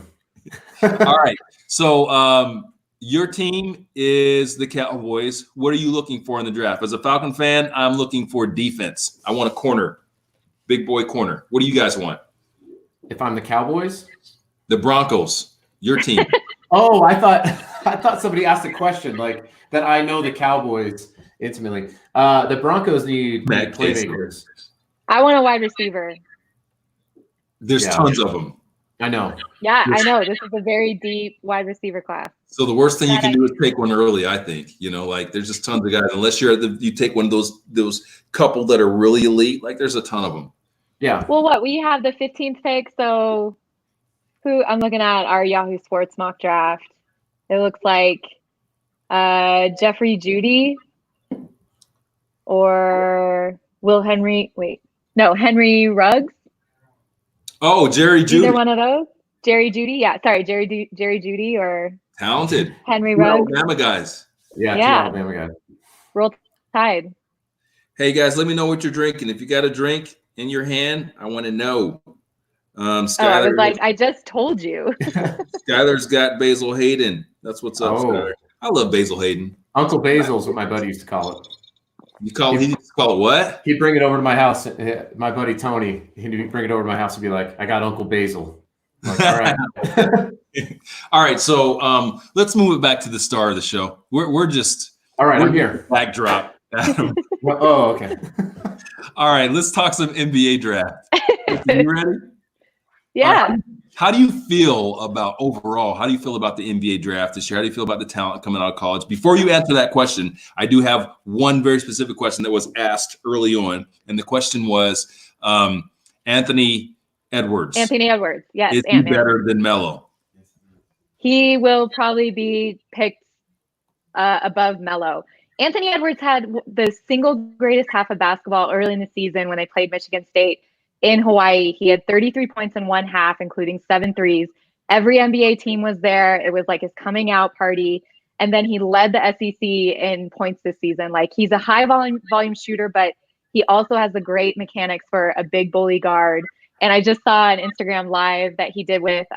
All right. So your team is the Cowboys. What are you looking for in the draft? As a Falcon fan, I'm looking for defense. I want a corner, big boy corner. What do you guys want? If I'm the Cowboys? The Broncos, your team. Oh, I thought somebody asked a question like that. I know the Cowboys intimately. The Broncos need playmakers. I want a wide receiver. There's tons of them. I know. Yeah, I know. This is a very deep wide receiver class. So the worst thing you can do is take one early, I think. Like there's just tons of guys. Unless you take one of those couple that are really elite, like there's a ton of them. Yeah. Well, we have the 15th pick, so who I'm looking at our Yahoo Sports mock draft. It looks like Jeffrey Judy or Henry Ruggs. Oh, Jerry Judy. Either one of those. Jerry Judy. Yeah, sorry, Jerry Judy or talented Henry Ruggs. Alabama guys. Yeah. 2 Alabama guys. Roll Tide. Hey guys, let me know what you're drinking. If you got a drink in your hand? I want to know. I Skylar, was like, I just told you. Skylar's got Basil Hayden. That's what's up, Skylar. I love Basil Hayden. Uncle Basil's what my buddy used to call it. He used to call it what? He'd bring it over to my house. My buddy Tony, he'd bring it over to my house and be like, I got Uncle Basil. I'm like, all right. All right. So let's move it back to the star of the show. We're just all right. I'm here. Backdrop. Oh, okay. All right. Let's talk some NBA draft. You ready? Yeah. How do you feel about overall? How do you feel about the NBA draft this year? How do you feel about the talent coming out of college? Before you answer that question, I do have one very specific question that was asked early on. And the question was Anthony Edwards. Anthony Edwards. Yes. Is he better than Melo? He will probably be picked above Melo. Anthony Edwards had the single greatest half of basketball early in the season when they played Michigan State in Hawaii. He had 33 points in one half, including 7 threes. Every NBA team was there. It was like his coming out party. And then he led the SEC in points this season. Like, he's a high volume shooter, but he also has the great mechanics for a big bully guard. And I just saw an Instagram live that he did with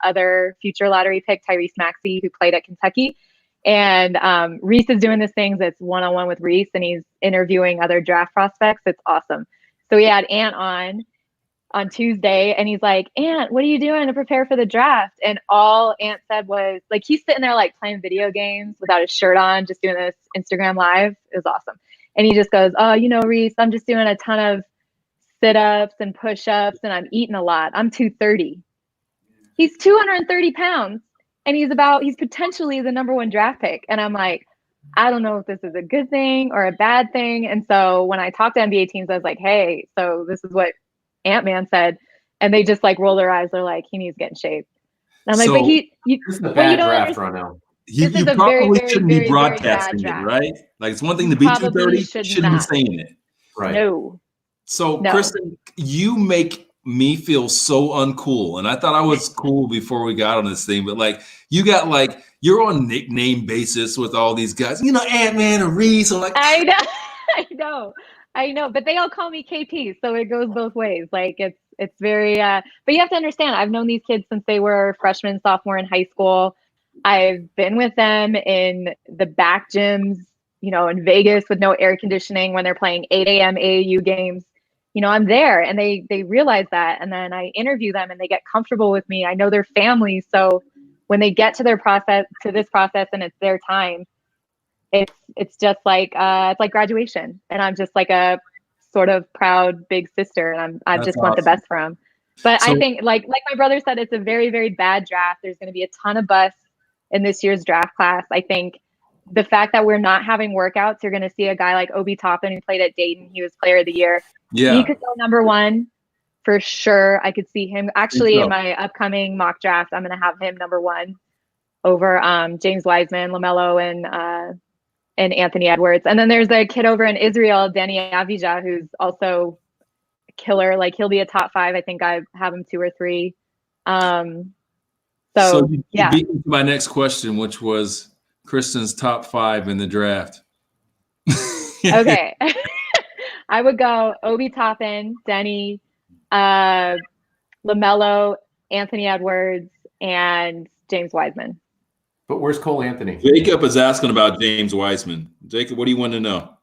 other future lottery pick Tyrese Maxey, who played at Kentucky. And Reese is doing this thing that's one-on-one with Reese, and he's interviewing other draft prospects. It's awesome. So he had Ant on Tuesday, and he's like, Ant, what are you doing to prepare for the draft? And all Ant said was, like, he's sitting there like playing video games without his shirt on, just doing this Instagram live. It was awesome. And he just goes, oh, Reese, I'm just doing a ton of sit-ups and push-ups, and I'm eating a lot. I'm 230. He's 230 pounds, and he's potentially the number 1 draft pick. And I'm like, I don't know if this is a good thing or a bad thing. And so when I talked to NBA teams, I was like, hey, so this is what Ant-Man said. And they just like roll their eyes. They're like, he needs to get in shape. And I'm like, but this is a bad draft right now. You probably shouldn't be broadcasting it, right? Like, it's one thing to be 230, shouldn't be saying it. Right. No. So, Krysten, you make me feel so uncool. And I thought I was cool before we got on this thing. But, like, you're on nickname basis with all these guys. Ant-Man and Reese. I'm like, I know. But they all call me KP. So it goes both ways. Like, it's very, but you have to understand, I've known these kids since they were freshmen, sophomore in high school. I've been with them in the back gyms, in Vegas with no air conditioning when they're playing 8 a.m. AAU games. I'm there, and they realize that. And then I interview them, and they get comfortable with me. I know their families. So when they get to this process, and it's their time, it's just like, it's like graduation. And I'm just like a sort of proud big sister, and I just want the best for them. But I think, like my brother said, it's a very, very bad draft. There's going to be a ton of busts in this year's draft class. I think the fact that we're not having workouts, you're going to see a guy like Obi Toppin, who played at Dayton. He was player of the year. Yeah. He could go number 1 for sure. I could see him actually in my upcoming mock draft. I'm going to have him number 1 over James Wiseman, LaMelo, and Anthony Edwards. And then there's a kid over in Israel, Danny Avdija, who's also a killer. Like, he'll be a top 5. I think I have him 2 or 3. So you beat me to my next question, which was Krysten's top 5 in the draft. Okay. I would go Obi Toppin, Denny, LaMelo, Anthony Edwards, and James Wiseman. But where's Cole Anthony? Jacob is asking about James Wiseman. Jacob, what do you want to know?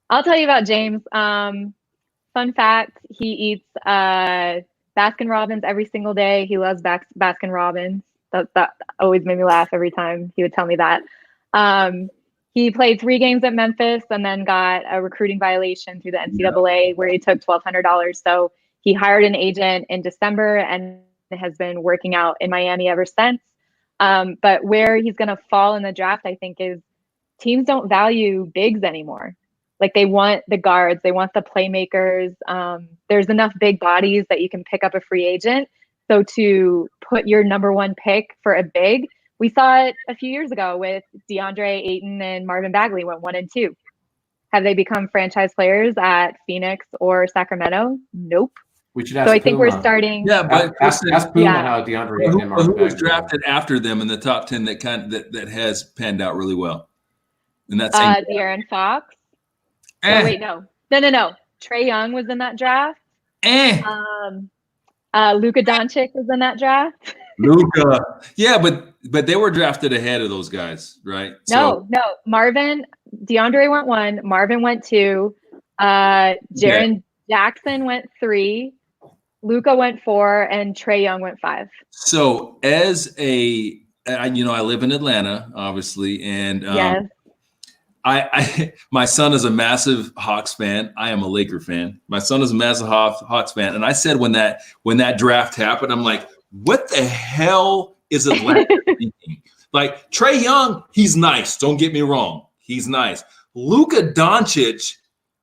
I'll tell you about James. Fun fact, he eats Baskin Robbins every single day. He loves Baskin Robbins. That always made me laugh every time he would tell me that. He played 3 games at Memphis and then got a recruiting violation through the NCAA where he took $1,200. So he hired an agent in December and has been working out in Miami ever since. But where he's going to fall in the draft, I think, is teams don't value bigs anymore. Like, they want the guards, they want the playmakers. There's enough big bodies that you can pick up a free agent. So to put your number 1 pick for a big, we saw it a few years ago with DeAndre Ayton and Marvin Bagley went 1 and 2. Have they become franchise players at Phoenix or Sacramento? Nope. We should ask so I think Puma. we're starting. Yeah, but ask Puma how DeAndre Ayton and Marvin who was Bagley drafted after them in the top 10 that has panned out really well? And that's De'Aaron Fox. Oh, wait, no. Trae Young was in that draft. Luka Doncic was in that draft. Luka. Yeah, but they were drafted ahead of those guys, right? No. DeAndre went 1. Marvin went 2. Jaren Jackson went 3. Luka went 4, and Trae Young went 5. So as I live in Atlanta, obviously, and Yes. My son is a massive Hawks fan. I am a Laker fan. My son is a massive Hawks fan, and I said when that draft happened, I'm like, what the hell is Atlanta thinking? Like Trae Young, he's nice. Don't get me wrong, he's nice. Luka Doncic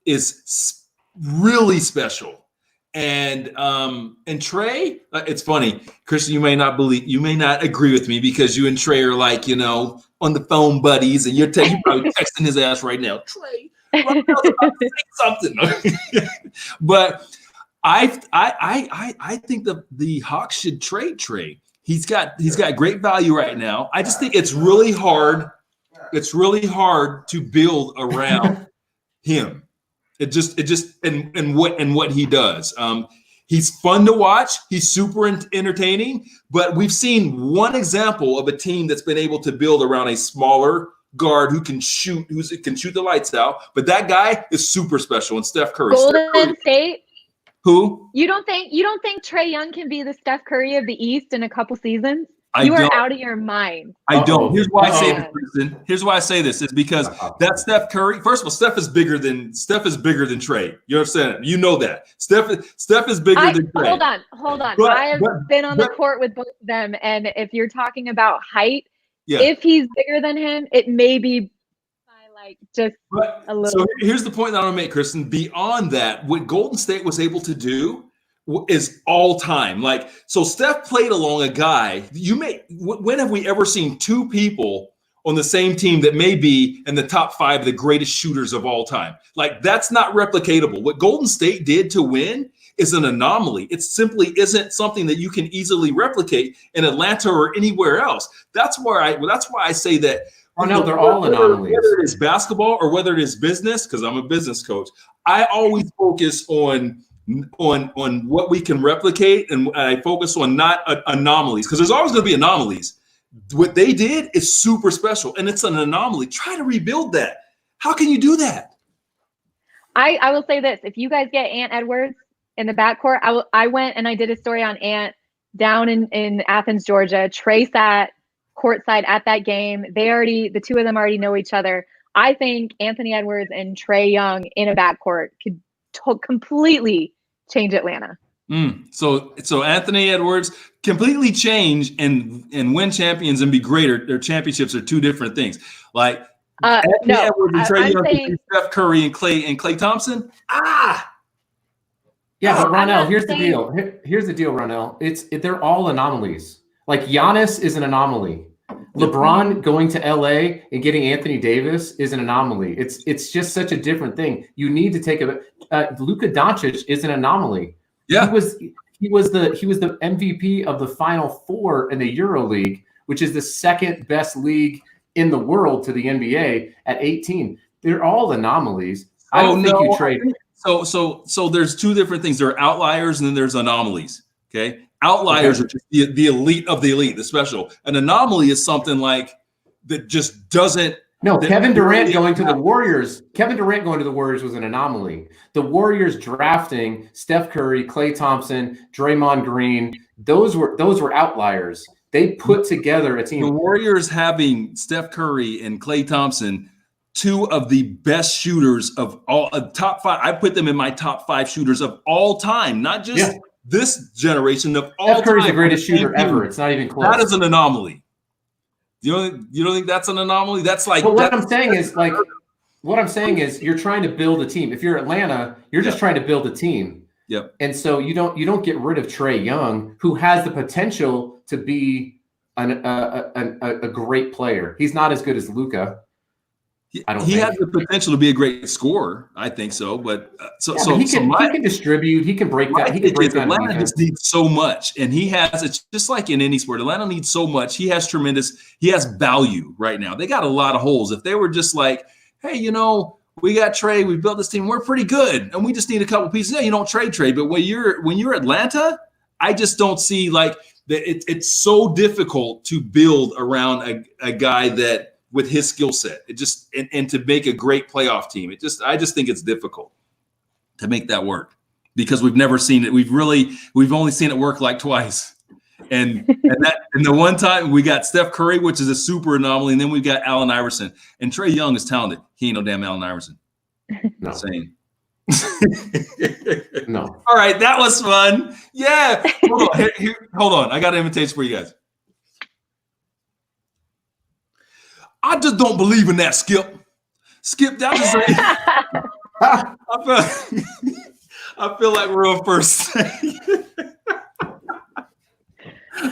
is really special, and Trae. It's funny, Krysten. You may not agree with me because you and Trae are like on the phone buddies, and you're probably texting his ass right now. Trae, about to say something. But I think the Hawks should trade Trae. He's got great value right now. I just think it's really hard. It's really hard to build around him. It just and what he does. He's fun to watch. He's super entertaining. But we've seen one example of a team that's been able to build around a smaller guard who can shoot the lights out. But that guy is super special. And Steph Curry. Golden State. Who? You don't think Trae Young can be the Steph Curry of the East in a couple seasons? You are out of your mind. I don't. Here's why I say this, Krysten. Here's why I say this is because that Steph Curry. First of all, Steph is bigger than Trae. You understand? You know that Steph is bigger than Trae. Hold on. I have been on the court with both of them, and if you're talking about height, if he's bigger than him, it may be just a little. So here's the point that I want to make, Krysten. Beyond that, what Golden State was able to do is all time. So Steph played along a guy. When have we ever seen two people on the same team that may be in the top 5 of the greatest shooters of all time? That's not replicatable. What Golden State did to win is an anomaly. It simply isn't something that you can easily replicate in Atlanta or anywhere else. That's why I say that. Oh no, they're all anomalies. Whether it is basketball or whether it is business, because I'm a business coach, I always focus on what we can replicate, and I focus on not anomalies, because there's always going to be anomalies. What they did is super special, and it's an anomaly. Try to rebuild that. How can you do that? I will say this: if you guys get Ant Edwards in the backcourt, I went and I did a story on Ant down in Athens, Georgia. Trae sat courtside at that game. The two of them already know each other. I think Anthony Edwards and Trae Young in a backcourt could completely change Atlanta. So Anthony Edwards completely change and win champions and be greater. Their championships are two different things. Anthony Edwards and Trae Young, saying, Steph Curry and Klay Thompson. Yeah, but Ronell, here's the deal. Here's the deal, Ronell. They're all anomalies. Giannis is an anomaly. LeBron going to LA and getting Anthony Davis is an anomaly. It's just such a different thing. You need to take Luka Doncic is an anomaly. Yeah, he was the MVP of the Final Four in the EuroLeague, which is the second best league in the world to the NBA at 18. They're all anomalies. I don't think you trade. So there's two different things. There are outliers and then there's anomalies. Okay. Outliers are just the elite of the elite, the special. An anomaly is something that just doesn't. No, Kevin Durant going to the Warriors. Kevin Durant going to the Warriors was an anomaly. The Warriors drafting Steph Curry, Klay Thompson, Draymond Green, those were outliers. They put together a team. The Warriors having Steph Curry and Klay Thompson, two of the best shooters of all top 5. I put them in my top 5 shooters of all time, not just this generation of all time. Steph Curry's the greatest shooter ever. It's not even close. That is an anomaly. You don't think that's an anomaly? That's But what I'm saying is you're trying to build a team. If you're Atlanta, you're just trying to build a team. Yep. And so you don't get rid of Trae Young, who has the potential to be a great player. He's not as good as Luka. He has the potential to be a great scorer. I think so, but he can distribute. He can break that. He can break that. Atlanta just needs so much, and he has. It's just like in any sport. Atlanta needs so much. He has value right now. They got a lot of holes. If they were just like, hey, we got Trey. We built this team. We're pretty good, and we just need a couple pieces. Yeah, you don't trade Trey, but when you're Atlanta, I just don't see like that. It's so difficult to build around a guy that with his skill set. It just and to make a great playoff team. I just think it's difficult to make that work because we've never seen it. We've only seen it work like twice. And the one time we got Steph Curry, which is a super anomaly, and then we've got Allen Iverson. And Trey Young is talented. He ain't no damn Allen Iverson. No. Saying. No. All right, that was fun. Yeah. Hold on. I got an invitation for you guys. I just don't believe in that, Skip. Skip, that was I feel like we're on first.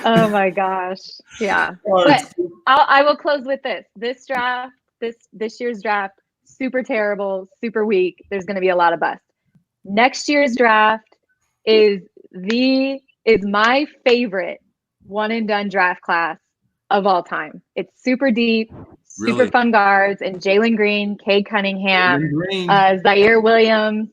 Oh my gosh. Yeah. But I will close with this. This draft, this year's draft, super terrible, super weak. There's going to be a lot of busts. Next year's draft is my favorite one and done draft class of all time. It's super deep, super fun guards, and Jalen Green, Cade Cunningham, Zaire Williams,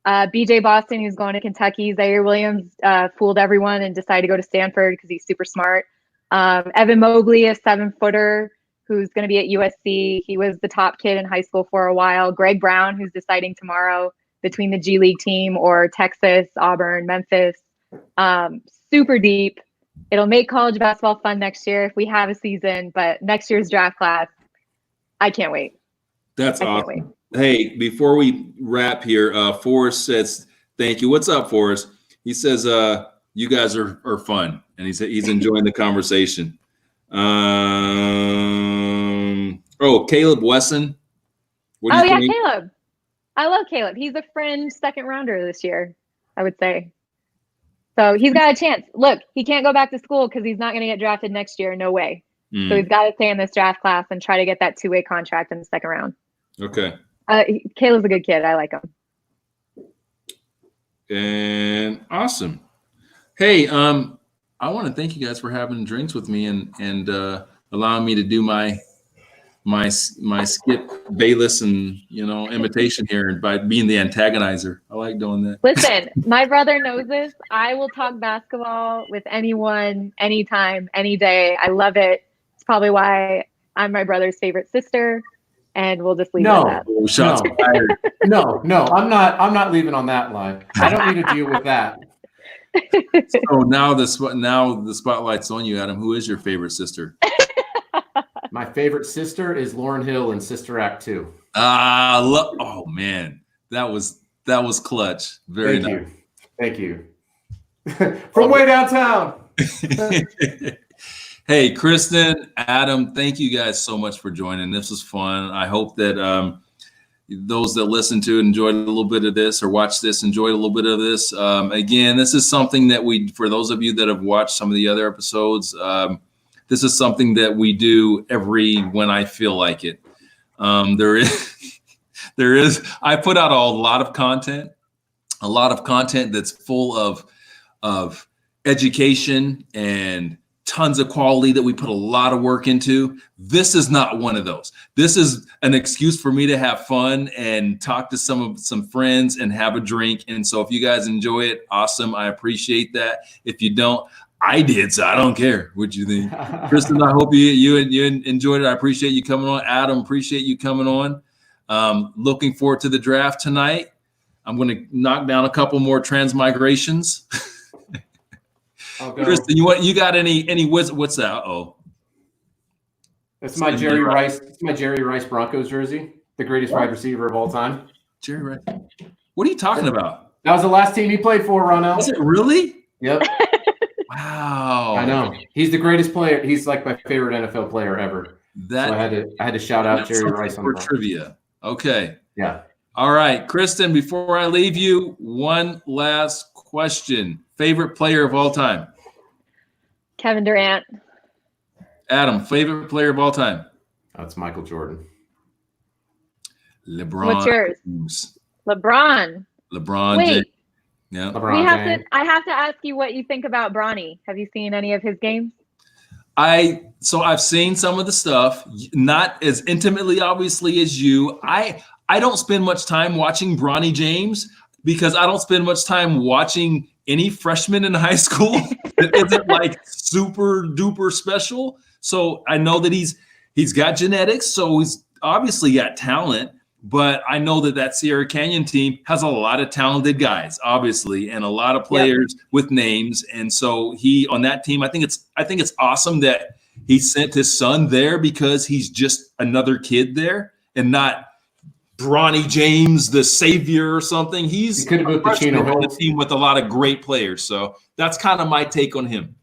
BJ Boston, who's going to Kentucky. Zaire Williams fooled everyone and decided to go to Stanford because he's super smart. Evan Mobley, a 7-footer who's going to be at USC. He was the top kid in high school for a while. Greg Brown, who's deciding tomorrow between the G League team or Texas, Auburn, Memphis. Super deep. It'll make college basketball fun next year if we have a season, but next year's draft class, I can't wait. That's awesome. Hey, before we wrap here, Forrest says, thank you. What's up, Forrest? He says, you guys are fun. And he said he's enjoying the conversation. Caleb Wesson. What do you think? Caleb. I love Caleb. He's a fringe second rounder this year, I would say. So he's got a chance. Look, he can't go back to school because he's not going to get drafted next year. No way. So he's got to stay in this draft class and try to get that 2-way contract in the second round. Okay. Caleb's a good kid. I like him. And awesome. Hey, I want to thank you guys for having drinks with me and allowing me to do my Skip Bayless and imitation here and by being the antagonizer. I like doing that. Listen, my brother knows this. I will talk basketball with anyone, anytime, any day. I love it. It's probably why I'm my brother's favorite sister, and we'll just leave it at that. Oh, shots fired. No, I'm not leaving on that line. I don't need to deal with that. So now the spotlight's on you, Adam. Who is your favorite sister? My favorite sister is Lauryn Hill in Sister Act 2. Oh man, that was clutch. Very nice. Thank you. From way downtown. Hey, Krysten, Adam, thank you guys so much for joining. This was fun. I hope that those that listen to it enjoyed a little bit of this or watch this, enjoyed a little bit of this. Again, this is something that for those of you that have watched some of the other episodes, this is something that we do when I feel like it. There is, I put out a lot of content that's full of education and tons of quality that we put a lot of work into. This is not one of those. This is an excuse for me to have fun and talk to some friends and have a drink. And so if you guys enjoy it, awesome. I appreciate that. If you don't, I did, so I don't care what you think. Krysten, I hope you enjoyed it. I appreciate you coming on. Adam, appreciate you coming on. Looking forward to the draft tonight. I'm going to knock down a couple more transmigrations. Krysten, you got any what's that? Uh-oh. That's my Jerry Rice. It's my Jerry Rice Broncos jersey, the greatest wide receiver of all time. Jerry Rice. What are you talking about? That was the last team he played for, Ronell. Was it really? Yep. Wow. I know. He's the greatest player. He's like my favorite NFL player ever. So I had to shout out Jerry Rice on for trivia. Okay. Yeah. All right, Krysten, before I leave you, one last question. Favorite player of all time? Kevin Durant. Adam, favorite player of all time? That's Michael Jordan. LeBron. What's yours? James. LeBron. Wait. James. Yeah. I have to ask you what you think about Bronny. Have you seen any of his games? I've seen some of the stuff, not as intimately, obviously, as you. I I don't spend much time watching Bronny James because I don't spend much time watching any freshman in high school that isn't like super duper special. So I know that he's got genetics, so he's obviously got talent. But I know that Sierra Canyon team has a lot of talented guys, obviously, and a lot of players with names. And so he on that team, I think it's awesome that he sent his son there because he's just another kid there and not Bronny James, the savior or something. He could have moved on the team with a lot of great players. So that's kind of my take on him.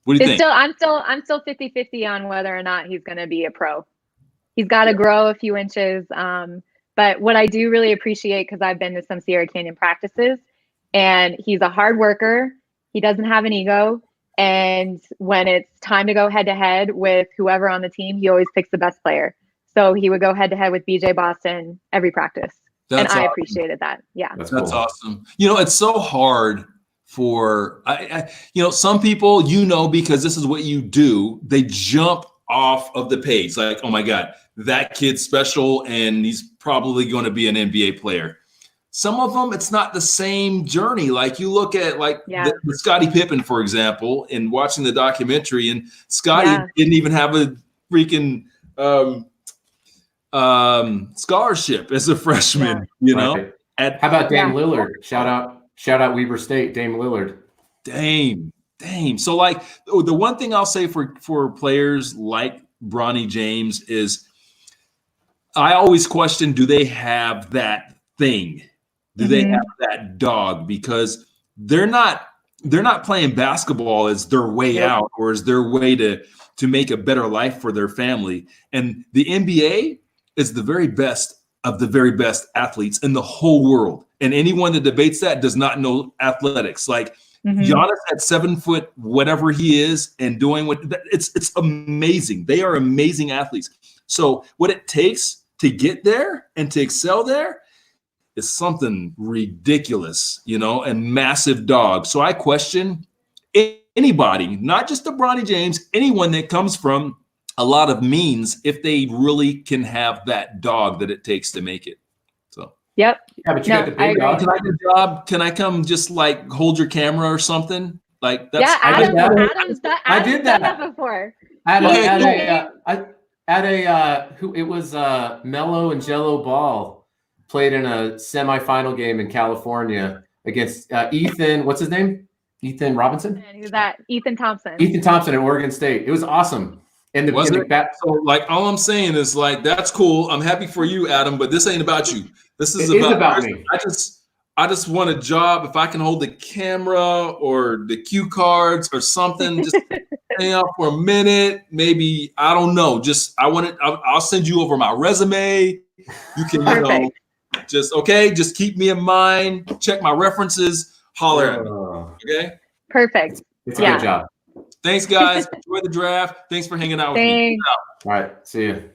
What do you think? I'm still 50-50 on whether or not he's going to be a pro. He's got to grow a few inches. But what I do really appreciate, because I've been to some Sierra Canyon practices, and he's a hard worker. He doesn't have an ego. And when it's time to go head to head with whoever on the team, he always picks the best player. So he would go head to head with BJ Boston every practice. And I appreciated that. Yeah. That's awesome. It's so hard for, some people, because this is what you do, they jump off of the page. Like, oh my God, that kid's special and he's probably going to be an NBA player. Some of them, it's not the same journey. Like you look at the Scottie Pippen, for example, and watching the documentary, and Scottie didn't even have a freaking scholarship as a freshman, How about Dame Lillard? Shout out Weber State, Dame Lillard. Dame. So the one thing I'll say for players like Bronny James is I always question, do they have that thing? Do they have that dog? Because they're not playing basketball as their way out or as their way to make a better life for their family. And the NBA is the very best of the very best athletes in the whole world. And anyone that debates that does not know athletics. Like Giannis at 7 foot, whatever he is, and doing it's amazing. They are amazing athletes. So what it takes to get there and to excel there is something ridiculous, and massive dog. So I question anybody, not just the Bronny James, anyone that comes from a lot of means, if they really can have that dog that it takes to make it. So. Yep. Yeah, but you got the big dog. Can I get a job? Can I come just hold your camera or something? Like that's. Yeah, Adam's done that before. It was Mello and Jello Ball played in a semifinal game in California against Ethan. What's his name? Ethan Robinson. And he was at Ethan Thompson. Ethan Thompson at Oregon State. It was awesome. And so all I'm saying is that's cool. I'm happy for you, Adam, but this ain't about you. This is about me. I just want a job. If I can hold the camera or the cue cards or something, just hang out for a minute. Maybe, I don't know. I'll send you over my resume. You can, just keep me in mind. Check my references. Holler at me. Okay. Perfect. It's a good job. Thanks, guys. Enjoy the draft. Thanks for hanging out with me. All right. See you.